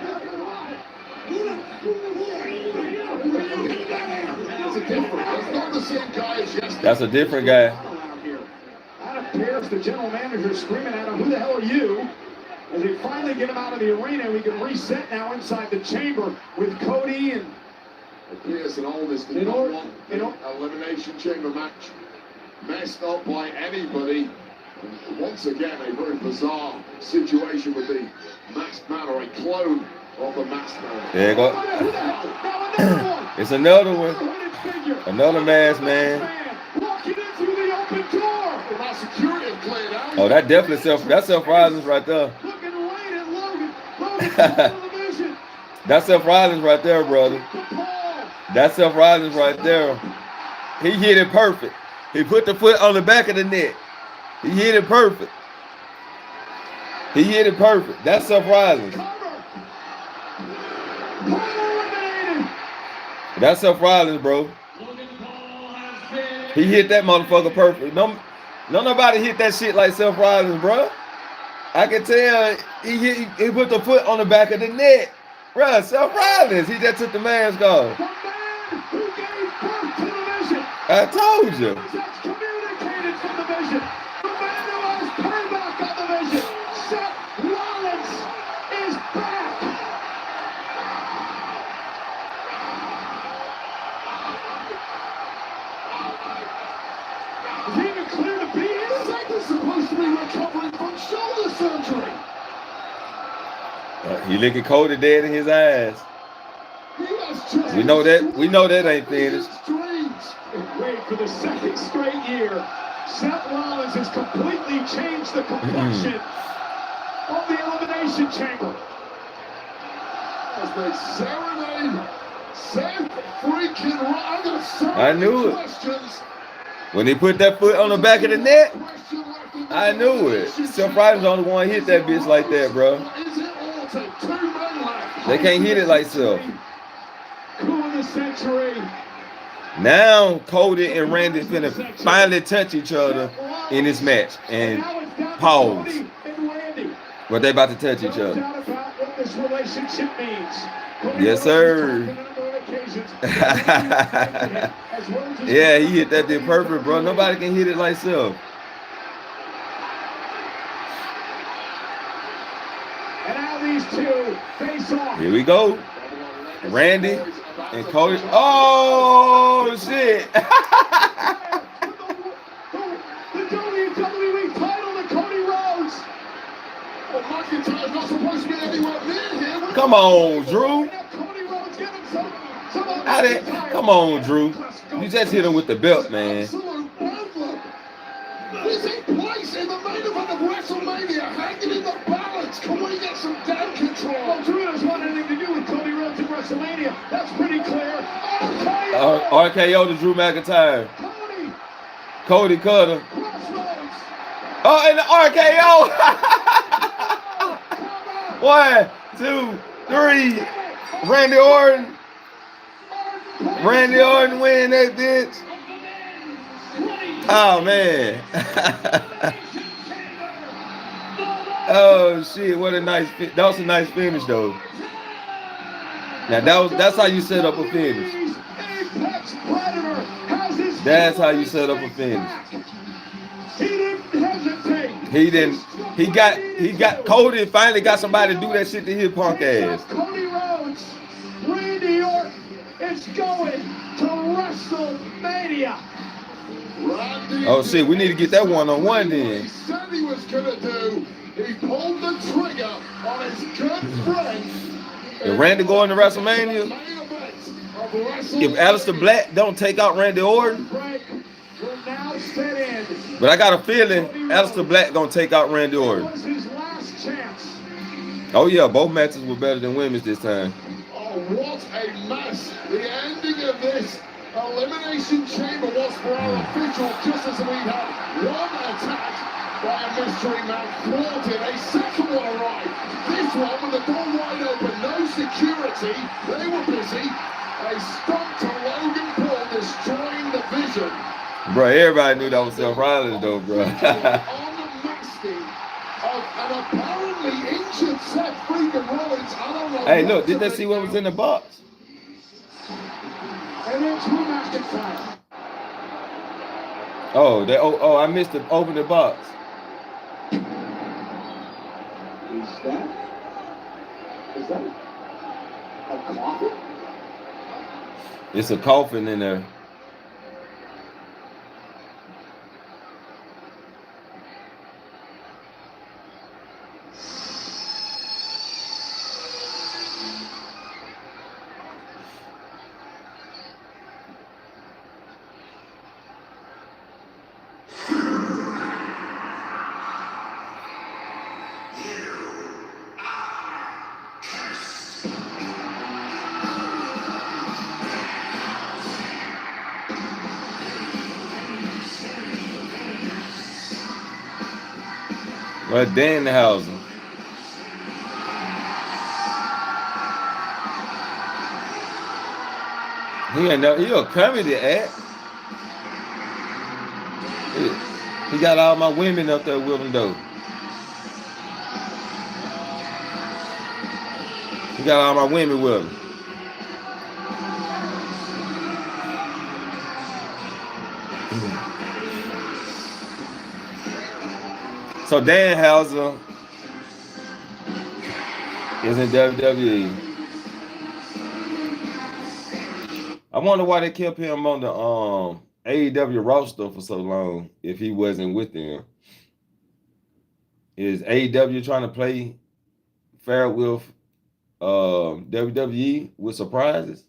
That's a different. That's not the same guy as yesterday. That's a different guy. Around here. That appears the general manager screaming at him, who the hell are you? As they finally get him out of the arena, we can reset now inside the chamber with Cody and Pierce and Aldis did In not order- want in the or- Elimination Chamber match messed up by anybody. And once again, a very bizarre situation with the masked man, or a clone of the masked man. There you go. who the hell? Now another one. It's another one. Hooded figure. Another masked man. Walking in through the open door. Well, now security have cleared out. Oh, that definitely that's Seth Rollins right there. Looking right at Logan. Logan's out of the vision. That's Seth Rollins right there, brother. To Paul. That's Seth Rollins right there. He hit it perfect. He put the foot on the back of the net. He hit it perfect. He hit it perfect. That's Seth Rollins. Cover. Paul eliminated. That's Seth Rollins, bro. He hit that motherfucker perfect. No nobody hit that shit like Seth Rollins, bro. I can tell he put the foot on the back of the net. Bro, Seth Rollins, he just took the mask off. The man who gave birth to the vision. I told you. Has excommunicated from the vision. The man who has payback on the vision. Seth Rollins is back. Is he even clear to be here? Seth is supposed to be recovering from shoulder surgery. He looking Cody dead in his eyes. He has just We know that ain't finished. dreams. Wait, for the second straight year, Seth Rollins has completely changed the complexion of the Elimination Chamber. As they serenade Seth freaking Rollins. I knew it. Questions. When he put that foot on the back of the net, Question left I knew it. Seth Rollins the only one hit that bitch like that, bro. Is it altered? 2 men left. They can't hit it like Seth. Coup of the century. Now Cody and Randy finna finally touch each other in this match and Now it's down to pause. Cody and Randy. But they about to touch No each other. doubt about what this relationship means. Cody Yes, Rhodes has sir. talked on a number of occasions. Yeah, he hit that bit perfect, bro. Nobody can hit it like Seth. And now these two face off. Here we go. Randy and Cody. Oh, shit. The WWE title to Cody Rhodes. Well, McIntyre's not supposed to be anywhere near here. Come on, Drew. Now Cody Rhodes giving some Come on, Drew. You just hit him with the belt, man. Absolute bedlam. This is place in the main event of WrestleMania, hanging in the balance. Can we get some damn control? Well, Drew doesn't want anything to do with Cody Rhodes at WrestleMania. That's pretty clear. RKO to Drew McIntyre. Cody Cody Cutter. Crossroads. Oh, and the RKO. 1, 2, 3. Randy Orton. Randy Orton win that bitch. Oh, man. Oh, shit. What a nice that was a nice finish, though. Now, that's how you set up a finish. Apex Predator has his That's how you set up a finish. He didn't hesitate. He got Cody finally got somebody to do that shit to his punk ass. Cody Rhodes, Randy Orton is going to WrestleMania. Oh shit, we need to get that one-on-one then. He said he was gonna do. He pulled the trigger on his good friend. If Randy going to WrestleMania, if Aleister Black don't take out Randy Orton, but I got a feeling Aleister Black gonna take out Randy Orton. Oh yeah, both matches were better than women's this time. Oh, what a mess! The ending of this Elimination Chamber was for our official, just as we had one attack by a mystery man thwarted. A second one arrived. This one with the door wide open, no security. They were busy. A stomp to Logan Paul, destroying the vision. Bro, everybody knew that was Seth Rollins though, bro. Unmasking of an apparently injured Seth freaking Rollins. I don't know. Hey, look, did they see what was in the box? And then Drew McIntyre. Oh, I missed the open the box. Is that a coffin? It's a coffin in there. Well, Danhausen. He a comedy act. He got all my women up there with him though. He got all my women with him. So Danhausen is in WWE. I wonder why they kept him on the AEW roster for so long if he wasn't with them. Is AEW trying to play fair with WWE with surprises?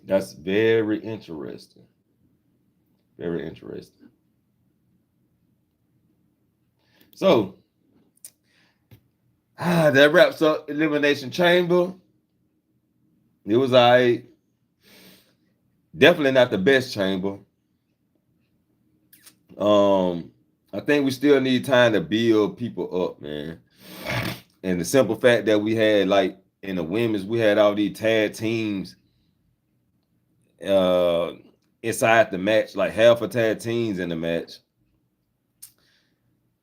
That's very interesting. Very interesting. So, that wraps up Elimination Chamber. It was definitely not the best chamber. I think we still need time to build people up, man. And the simple fact that we had, like, in the women's, we had all these tag teams uh inside the match, like half a tag teams in the match.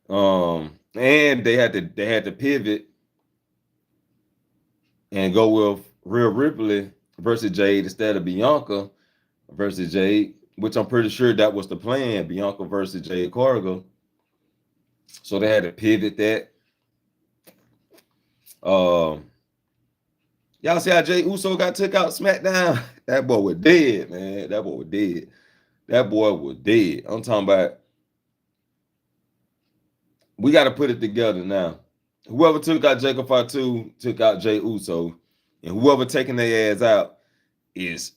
And they had to pivot and go with Rhea Ripley versus Jade instead of Bianca versus Jade, which I'm pretty sure that was the plan, Bianca versus Jade Cargill. So they had to pivot that. Y'all see how Jey Uso got took out SmackDown? That boy was dead, man. That boy was dead. That boy was dead. I'm talking about, we got to put it together now. Whoever took out Jacob Fatu took out Jey Uso, and whoever taking their ass out is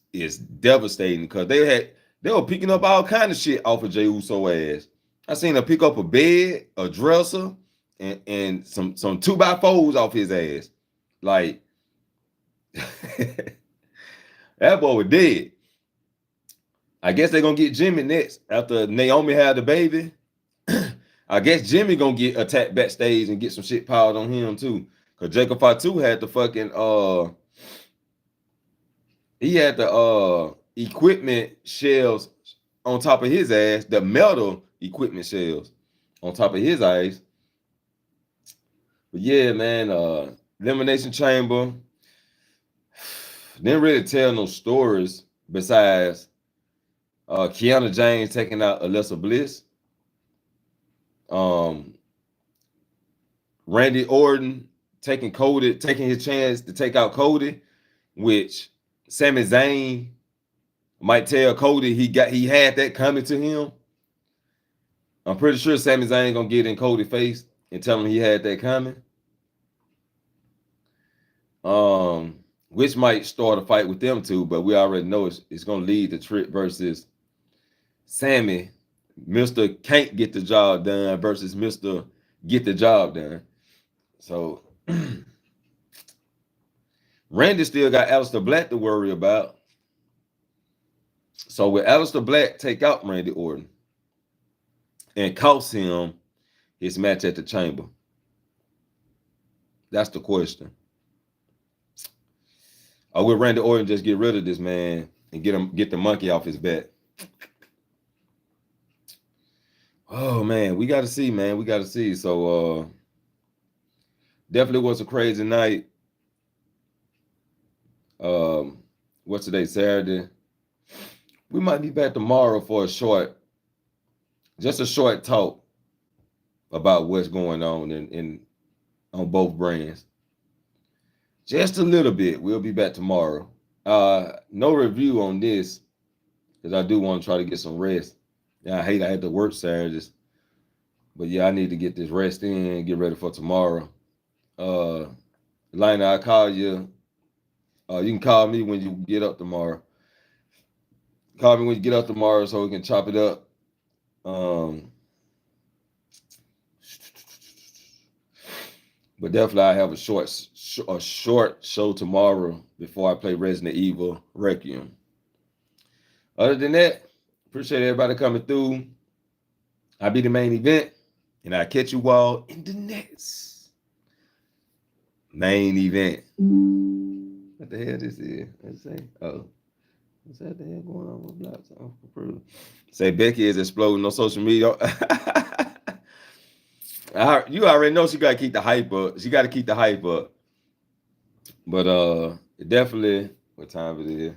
devastating, because they were picking up all kind of shit off of Jey Uso ass. I seen her pick up a bed, a dresser, and some 2x4s off his ass. Like, that boy was dead. I guess they're gonna get Jimmy next after Naomi had the baby. I guess Jimmy gonna get attacked backstage and get some shit piled on him too. Cause Jacob Fatu had the fucking he had the equipment shelves on top of his ass, the metal equipment shelves on top of his eyes. But yeah, man, Elimination Chamber didn't really tell no stories besides Kiana James taking out Alexa Bliss. Randy Orton taking his chance to take out Cody, which Sami Zayn might tell Cody he had that coming to him. I'm pretty sure Sami Zayn gonna get in Cody's face and tell him he had that coming. Which might start a fight with them two, but we already know it's gonna lead to Trick versus Sammy, Mr. Can't Get the Job Done versus Mr. Get the Job Done. So Randy still got Aleister Black to worry about. So will Aleister Black take out Randy Orton and cost him his match at the Chamber? That's the question. Or will Randy Orton just get rid of this man and get the monkey off his back? Oh man, we got to see, man. We got to see. So definitely was a crazy night. What's today? Saturday. We might be back tomorrow for a short talk about what's going on on both brands. Just a little bit. We'll be back tomorrow. No review on this, because I do want to try to get some rest. Yeah, I had to work Saturdays, but yeah, I need to get this rest in and get ready for tomorrow. Lina, I'll call you. You can call me when you get up tomorrow. Call me when you get up tomorrow so we can chop it up. But definitely I have a short show tomorrow before I play Resident Evil Requiem. Other than that, appreciate everybody coming through. I'll be the main event, and I'll catch you all in the next main event. What the hell this is? Let's see. Oh, what's that the hell going on with blocks? Say Becky is exploding on social media. You already know she gotta keep the hype up. She gotta keep the hype up. But definitely, what time it is?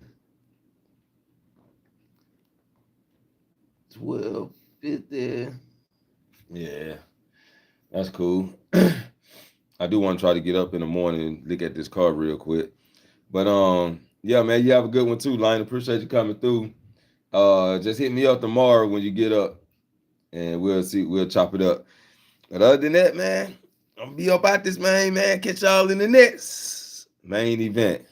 12:50. Yeah, that's cool. I do want to try to get up in the morning and look at this car real quick. But yeah, man, you have a good one too, Line. Appreciate you coming through. Just hit me up tomorrow when you get up, and we'll chop it up. But other than that, man, I'm gonna be up out this man. Catch y'all in the next main event.